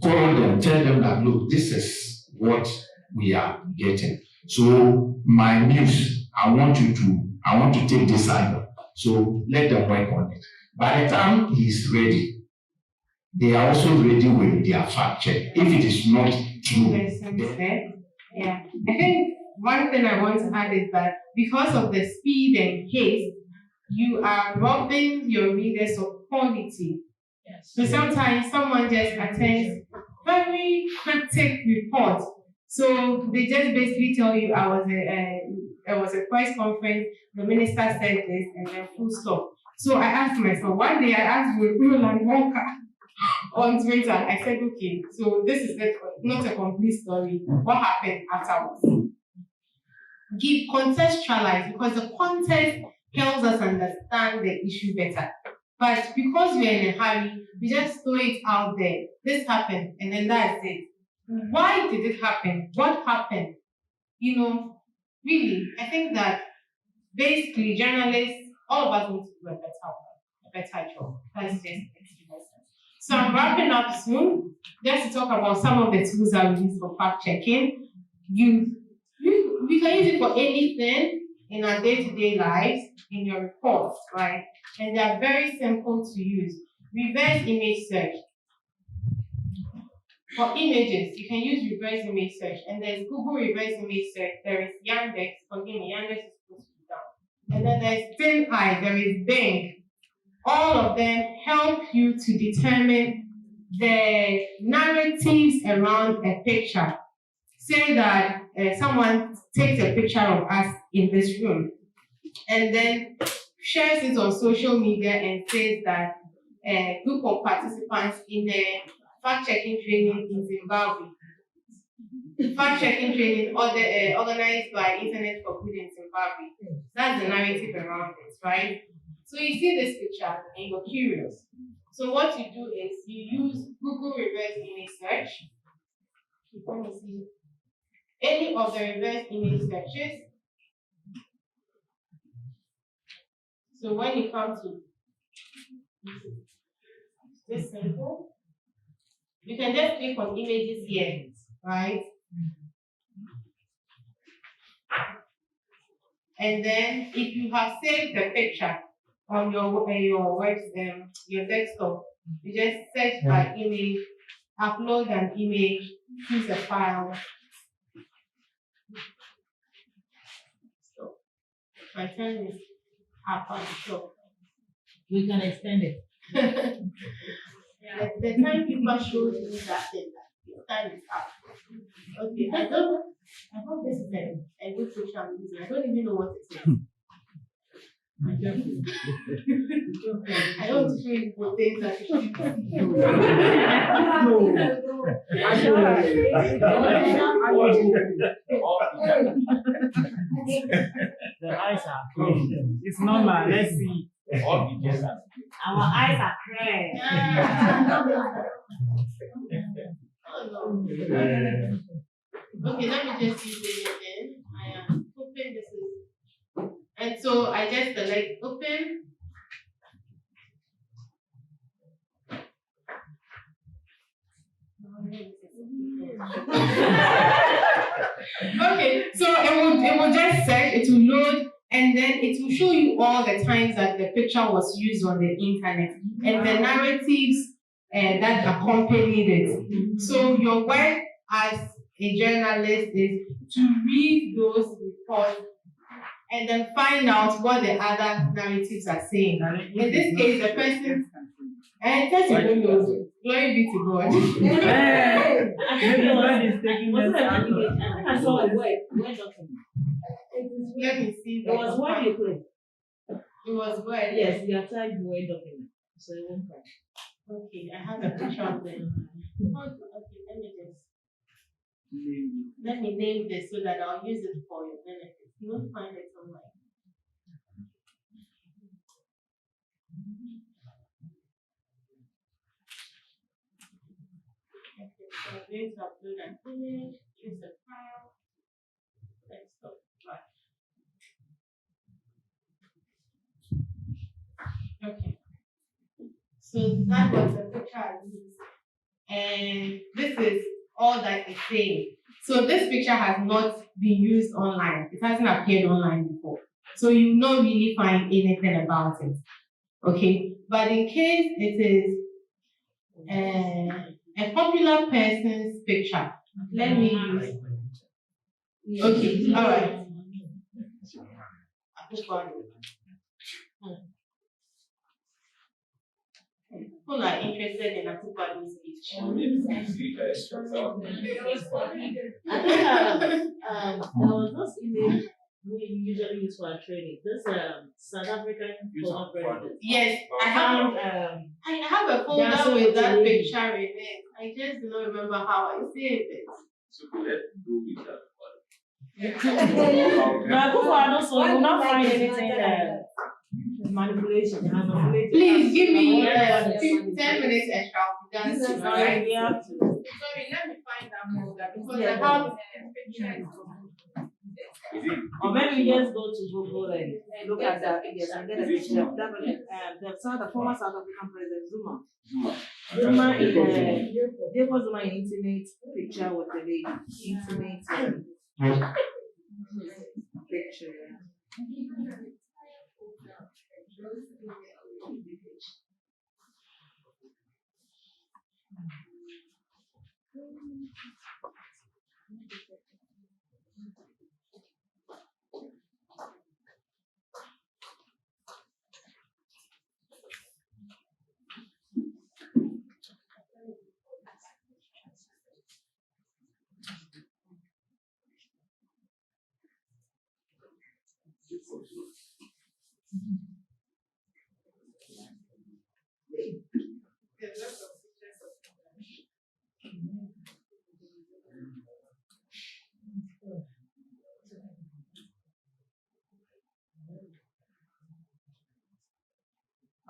call them, tell them that, look, this is what we are getting. So my news, I want to take this angle. So let them work on it. By the time he's ready, they are also ready with their fact check. If it is not true, yeah. I think one thing I want to add is that because of the speed and haste, you are robbing your readers of quality. Yes. So sometimes someone just attends very cryptic report. So they just basically tell you there was a press conference, the minister said this, and then full stop. So I asked myself, one day I asked Roland Walker on Twitter, I said, okay, so this is not a complete story. What happened afterwards? Contextualize, because the context helps us understand the issue better. But because we're in a hurry, we just throw it out there. This happened, and then that's it. Why did it happen? What happened? Really, I think that basically journalists, all of us need to do a better work. better job. That's just it. So I'm wrapping up soon, just to talk about some of the tools that we use for fact checking. We can use it for anything in our day-to-day lives, in your reports, right? And they are very simple to use. Reverse image search. For images, you can use reverse image search, and there's Google reverse image search. There is Yandex. Forgive me, Yandex is supposed to be down. And then there's TinEye. There is Bing. All of them help you to determine the narratives around a picture. Say that someone takes a picture of us in this room and then shares it on social media and says that a group of participants in a fact-checking training in Zimbabwe. Fact-checking training organized by Internet4Good in Zimbabwe. That's the narrative around it, right? So you see this picture and you're curious. So what you do is you use Google reverse image search. Let me see. Any of the reverse image searches. So when you come to this simple, you can just click on images here, right? And then if you have saved the picture on your desktop, you just search by image, upload an image, choose a file. So my time is up on the show. We can extend it. The time people showed me that thing, the time is up. Okay, I hope this is a good picture I'm using. I don't even know what it is. I don't show you for things that you should The eyes are closed. It's normal. Let's see. Our eyes are crying. Oh, no. Okay, let me just use it again. I am hoping this is. And so I just select open. Okay, so it will just search, it will load, and then it will show you all the times that the picture was used on the internet and the narratives that accompanied it. So your work as a journalist is to read those reports and then find out what the other narratives are saying. In this case, the person and that's a good news. Glory be to God. Everyone is taking this out. I saw a word document. Let me see. It was word you played. It was word. Yes, you have typed word document. So it won't crash. Okay, I have a picture of them. Okay, let me name this so that I'll use it for your benefit. You won't find it online. Okay, so I'm going to upload an image, use a file, desktop flash. Okay. So that was the picture I used. And this is all that it's saying. So this picture has not been used online. It hasn't appeared online before. So you will not really find anything about it. Okay? But in case it is a popular person's picture, let me use. Okay, all right. People are interested in Akufo-Addo's speech. I think there was this image we usually use for our training. This South African former president. Yes, I have a folder with that picture in it. I just don't remember how I saved it. So let's do with that. Now, Akufo-Addo, so you will not find anything manipulation. Please give me 10 minutes extra. That's right. Sorry, let me find that folder because I have pictures. Is it? Or maybe just go to Google and look at that, yes, and get a picture. The former South African president, Zuma. Zuma in Jacob Zuma in intimate picture with the lady. Intimate picture.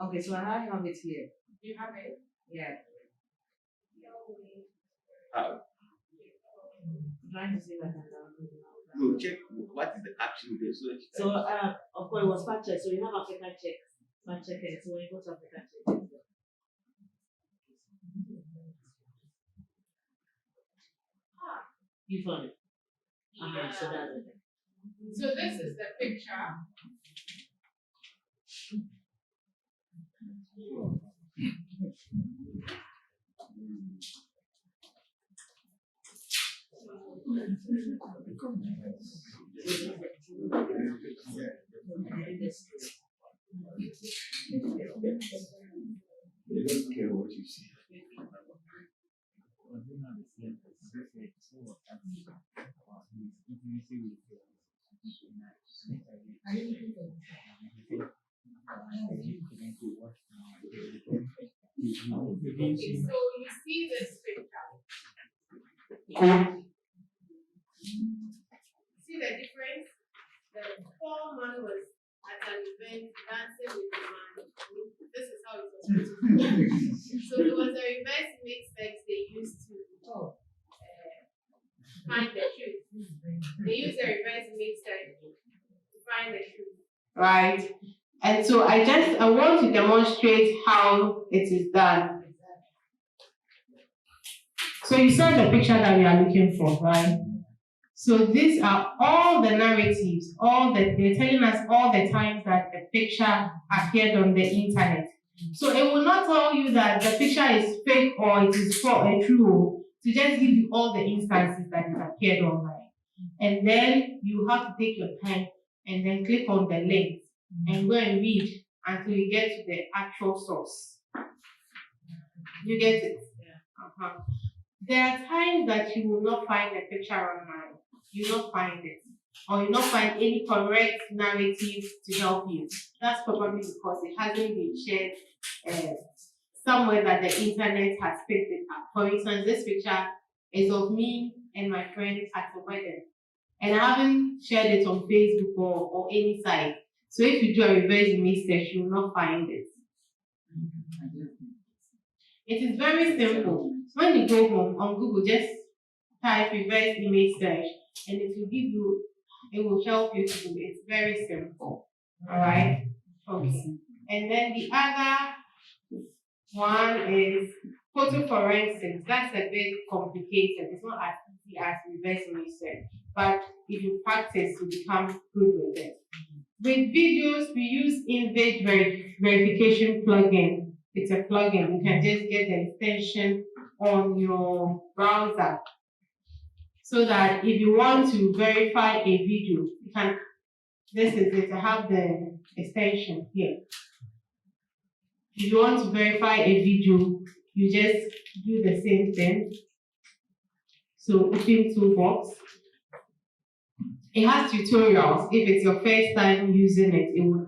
Okay, so I have it here. You have it? Yeah. How? I'm trying to see if I can download it now. No, check what is the caption there. So, of course, it was FactCheck. So you have Africa check, FactCheck. So when you go to Africa check, you found it. Yeah. So that's it. So this is the picture. They don't care what you see. So you see this picture. See the difference? The poor man was at an event dancing with the man. This is how it was supposed to be. So it was a reverse mixtex they used to find the truth. They used a reverse mixtex to find the truth. Right. And so I want to demonstrate how it is done. So you saw the picture that we are looking for, right? So these are all the narratives, they're telling us all the times that the picture appeared on the internet. So it will not tell you that the picture is fake or it is true, to just give you all the instances that it appeared online. And then you have to take your time and then click on the link and go and read until you get to the actual source. You get it? Yeah. There are times that you will not find a picture online. You will not find it. Or you will not find any correct narrative to help you. That's probably because it hasn't been shared somewhere that the internet has picked it up. For instance, this picture is of me and my friend at a wedding. And I haven't shared it on Facebook or any site. So if you do a reverse image search, you will not find it. It is very simple. When you go home on Google, just type reverse image search and it will help you to do it. It's very simple. Alright? Okay. And then the other one is photo forensics. That's a bit complicated. It's not as easy as reverse image search. But if you practice, you become good with it. With videos, we use image verification plugin. It's a plugin. You can just get the extension on your browser. So that if you want to verify a video, you can, this is it, I have the extension here. If you want to verify a video, you just do the same thing. So open Toolbox. It has tutorials. If it's your first time using it, it will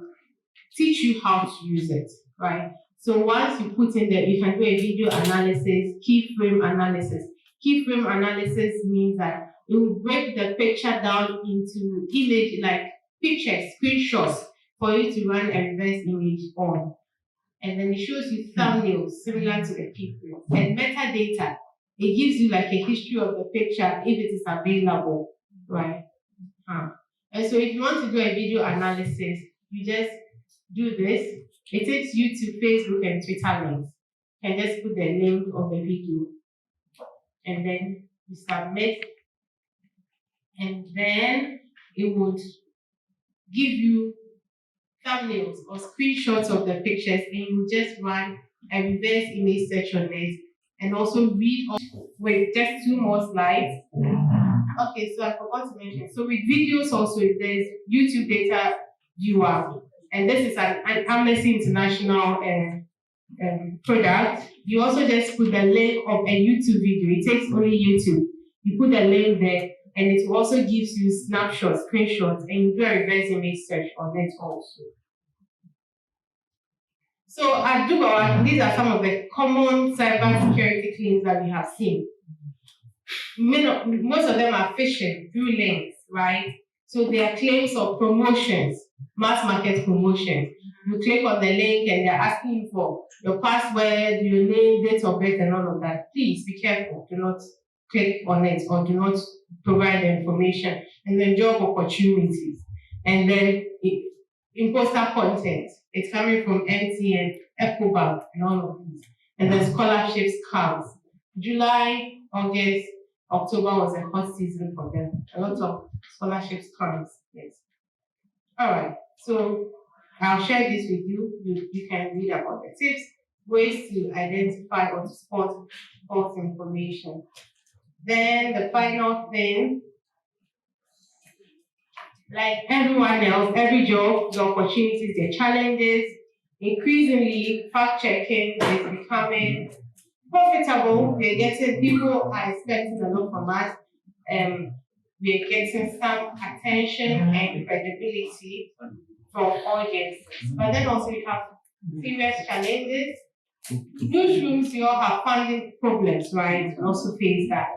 teach you how to use it, right? So once you put in there, you can do a video analysis, keyframe analysis. Keyframe analysis means that it will break the picture down into image, like pictures, screenshots, for you to run a reverse image on. And then it shows you thumbnails similar to the keyframe. And metadata, it gives you like a history of the picture if it is available, right? And so if you want to do a video analysis, you just do this. It takes you to Facebook and Twitter links. You can just put the link of the video and then you submit, and then it would give you thumbnails or screenshots of the pictures, and you just run a reverse image search on it and also read with just 2 more slides. Okay, so I forgot to mention. So with videos also, there's YouTube Data Viewer, and this is an Amnesty International product. You also just put the link of a YouTube video. It takes only YouTube. You put the link there, and it also gives you snapshots, screenshots, and you do a reverse image search on it also. So at Dubawa, these are some of the common cybersecurity claims that we have seen. Most of them are phishing through links, right? So they are claims of promotions, mass market promotions. You click on the link and they're asking you for your password, your name, date of birth, and all of that. Please be careful. Do not click on it or do not provide the information. And then job opportunities. And then imposter content. It's coming from MTN, EcoBank, and all of these. And then scholarships scams. July, August, October was a hot season for them. A lot of scholarship scams. Yes. All right. So I'll share this with you. You can read about the tips, ways to identify or to spot false information. Then the final thing, like everyone else, every job, the opportunities, the challenges. Increasingly, fact-checking is becoming profitable. We're getting, people are expecting a lot from us. We're getting some attention and credibility from audiences. But then also we have serious challenges. Newsrooms, we all have funding problems, right? We also face that.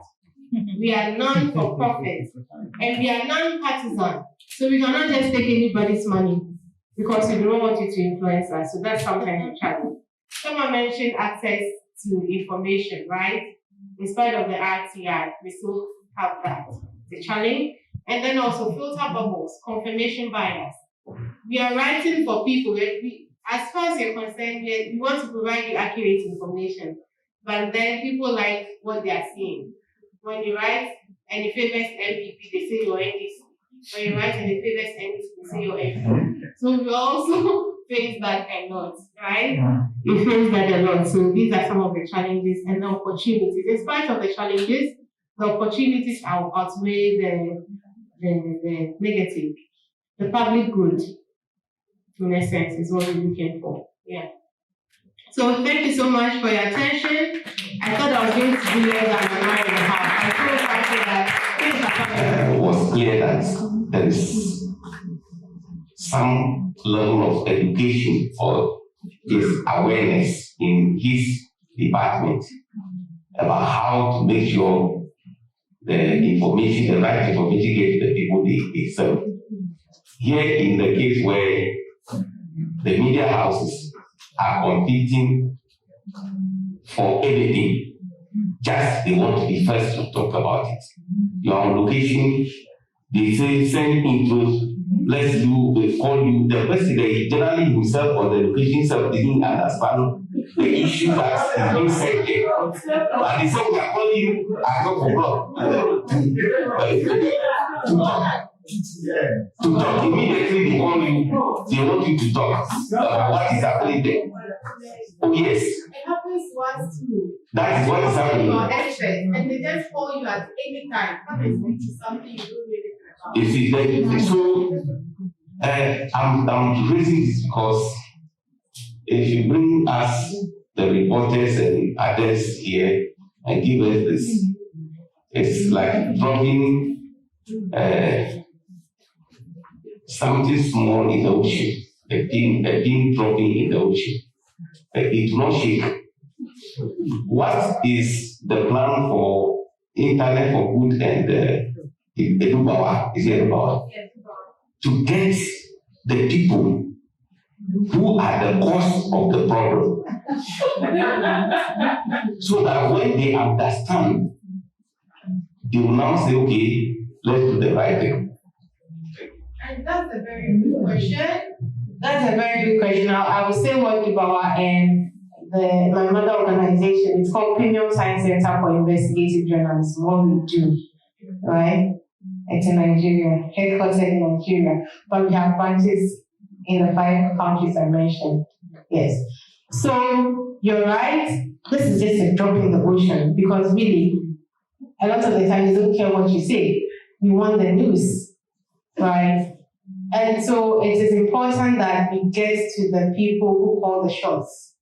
We are non-for-profit and we are non-partisan. So we cannot just take anybody's money because we don't want you to influence us. So that's sometimes a challenge. Someone mentioned access to information, right? In spite of the RTI, we still have that. The challenge. And then also filter bubbles, confirmation bias. We are writing for people. As far as you're concerned, we want to provide you accurate information. But then people like what they are seeing. When you write and it favors MPP, they say you're NDC. When you write and it favors NDC, they say you're MP. So we also face that a lot, right? We face that a lot. So these are some of the challenges and the opportunities. In spite of the challenges, the opportunities outweigh the negative. The public good, in essence, is what we're looking for. Yeah. So thank you so much for your attention. I thought I was going to be less than an hour and a half. I'm so excited that things are coming. It was clear that there is some level of education or his awareness in his department about how to make sure the information, the right information gets to the people they serve. Here in the case where the media houses are competing for anything, just they want to be first to talk about it. You are on location, they say send intros, let's do, they call you. The president generally himself on the location himself didn't understand the issue that is being said there. But they say we are calling you, I go for block. To talk. To talk immediately, they call you, they want you to talk about what is happening there. Oh, yes. It happens once too. That is what is happening. Your interest, and they just call you at any time. Come and speak to something you don't really care about. You see, so I'm raising this because if you bring us the reporters and others here and give us this, it's like dropping something small in the ocean, a pin dropping in the ocean. It will not shake. What is the plan for Internet4Good and Edubawa? Is it Edubawa? To get the people who are the cause of the problem, so that when they understand, they will now say, okay, let's do the right thing. And that's a very good question. That's a very good question. I will say what Dubawa and my mother organization, it's called Premium Science Center for Investigative Journalism, what we do, right? It's in Nigeria, headquartered in Nigeria, but we have branches in the 5 countries I mentioned. Yes. So you're right, this is just a drop in the ocean because really, a lot of the time they don't care what you say. We want the news, right? And so it is important that we get to the people who call the shots.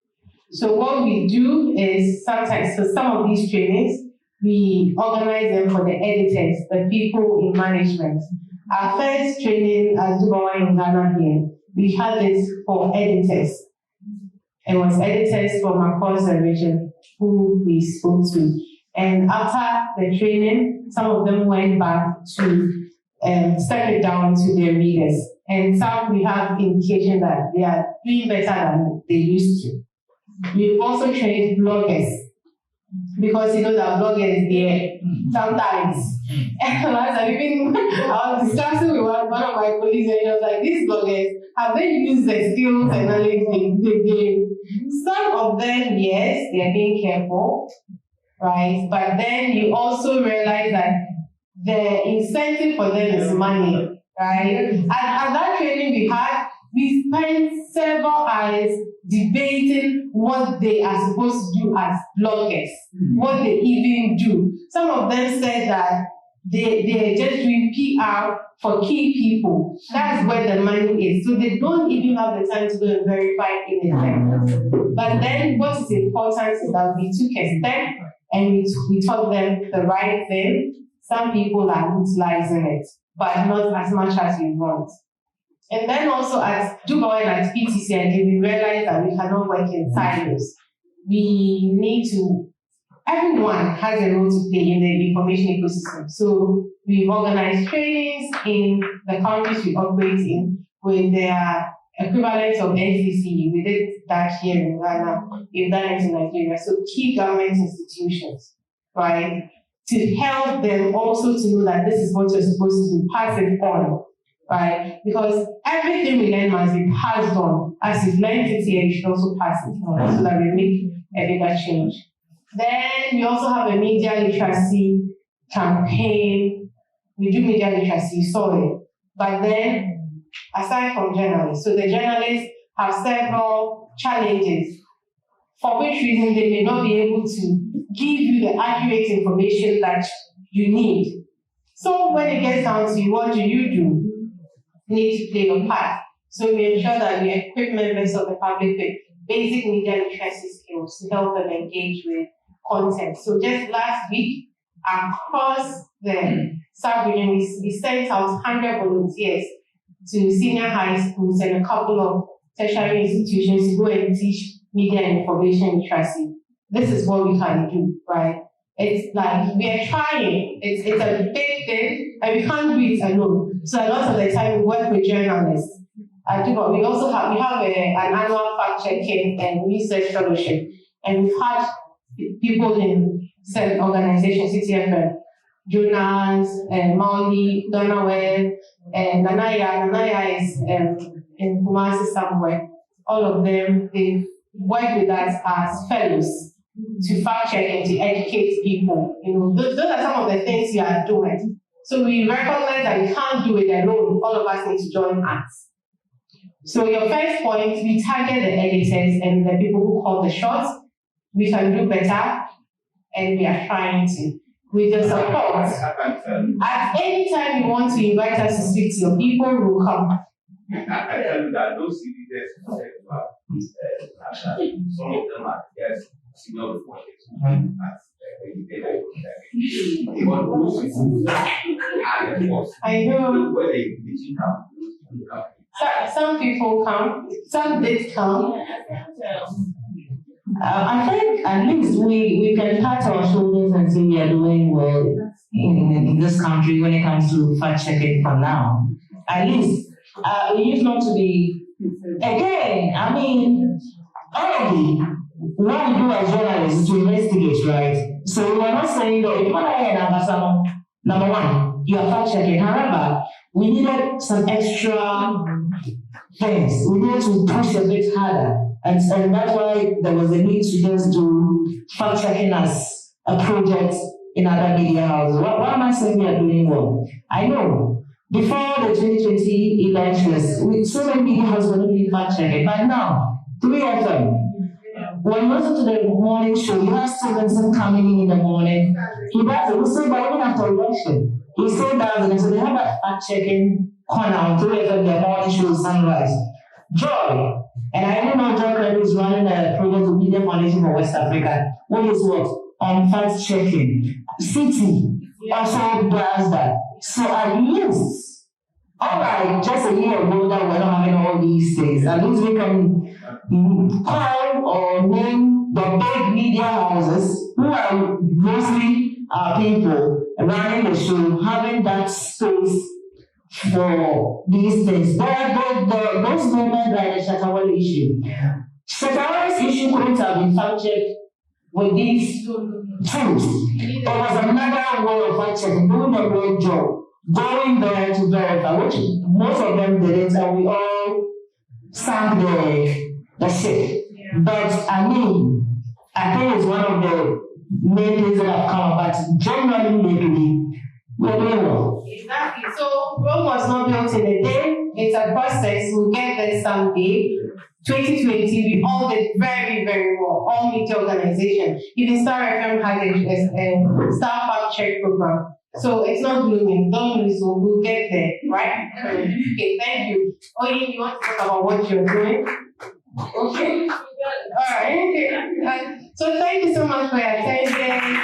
So what we do is sometimes, for some of these trainings, we organize them for the editors, the people in management. Our first training as Dubawa in Ghana here, we had it for editors. It was editors from across the region who we spoke to. And after the training, some of them went back to step it down to their readers. And some we have indication that they are doing better than they used to. We've also trained bloggers because you know that bloggers there sometimes. And I was discussing with one of my colleagues and he was like, these bloggers, have they used the skills and knowledge they gave? Some of them, yes, they are being careful, right? But then you also realize that the incentive for them is money, right? And at that training we spent several hours debating what they are supposed to do as bloggers, what they even do. Some of them said that they're just doing PR for key people. That's where the money is. So they don't even have the time to go and verify anything. But then what is important is that we took a step and we taught them the right thing. Some people are utilizing it, but not as much as we want. And then also at Dubawa and at PTC, we realized that we cannot work in silos. We need to, everyone has a role to play in the information ecosystem. So we've organized trainings in the countries we operate in with their equivalent of NCC. We did that here in Ghana, we've done it in Nigeria. So key government institutions, right? To help them also to know that this is what you're supposed to do, pass it on, right? Because everything we learn must be passed on. As you've learned it here, you should also pass it on so that we make a bigger change. Then we also have a media literacy campaign. We do media literacy, you saw it. But then, aside from journalists, so the journalists have several challenges for which reason they may not be able to give you the accurate information that you need. So when it gets down to you, what do? You need to play your part. So we ensure that we equip members of the public with basic media literacy skills to help them engage with content. So just last week, across the sub-region, we sent out 100 volunteers to senior high schools and a couple of tertiary institutions to go and teach media and information literacy. This is what we can do, right? It's like we are trying. It's a big thing, and we can't do it alone. So a lot of the time we work with journalists. We also have an annual fact-checking and research fellowship, and we've had people in certain organizations, CTFM, Jonas, Mauli, Donaway, and Nanaya. Nanaya is in Kumasi somewhere. All of them, they've worked with us as fellows to fact check and to educate people. You know, those are some of the things we are doing. So we recognize that we can't do it alone. All of us need to join us. So your first point, we target the editors and the people who call the shots. We can do better, and we are trying to. With your support, at any time you want to invite us to speak to your people, we'll come. I tell you that those editors, some of them are yes, senior reporters. I know. Some people come, some did come. I think at least we can pat our shoulders and say we are doing well in this country when it comes to fact checking for now. At least we used not to be, again, I mean, already, what we do as journalists is to investigate, right? So we are not saying that if you want to hear number one, your fact checking. However, we needed some extra things. We needed to push a bit harder. And that's why there was a need to just do fact checking as a project in other media houses. Why am I saying we are doing well? I know before the 2020 elections, so many media houses were doing fact checking, but now 3 of them. When you listen to the morning show, you have Stevenson coming in the morning. He does it. We say that even after election, he still does it. So they have that fact checking corner on 3 of them, their morning show, Sunrise. Joy, and I don't know Joy is running a project with Media Foundation for West Africa. What is what? On fact checking. City also does that. So at least, alright, just a year ago that we're not having all these things, at least we can call or name the big media houses who are mostly people running the show, having that space for these things. Those moments like the Satire issue. Satire issue couldn't have been fact-checked with these tools. There was another way of fact-checking, doing a great job, going there to verify, which most of them didn't, and we all sank the ship. But I mean, I think it's one of the main things that have come about. Generally, maybe we're doing well. Exactly. So Rome was not built in a day. It's a process. We'll get there someday. 2020, we all did very, very well. All media organizations. Even Star FM had a Star Fact Check program. So it's not blooming. Don't lose. So we'll get there, right? Okay, thank you. Oye, you want to talk about what you're doing? Okay. All right. Okay. So thank you so much for attending.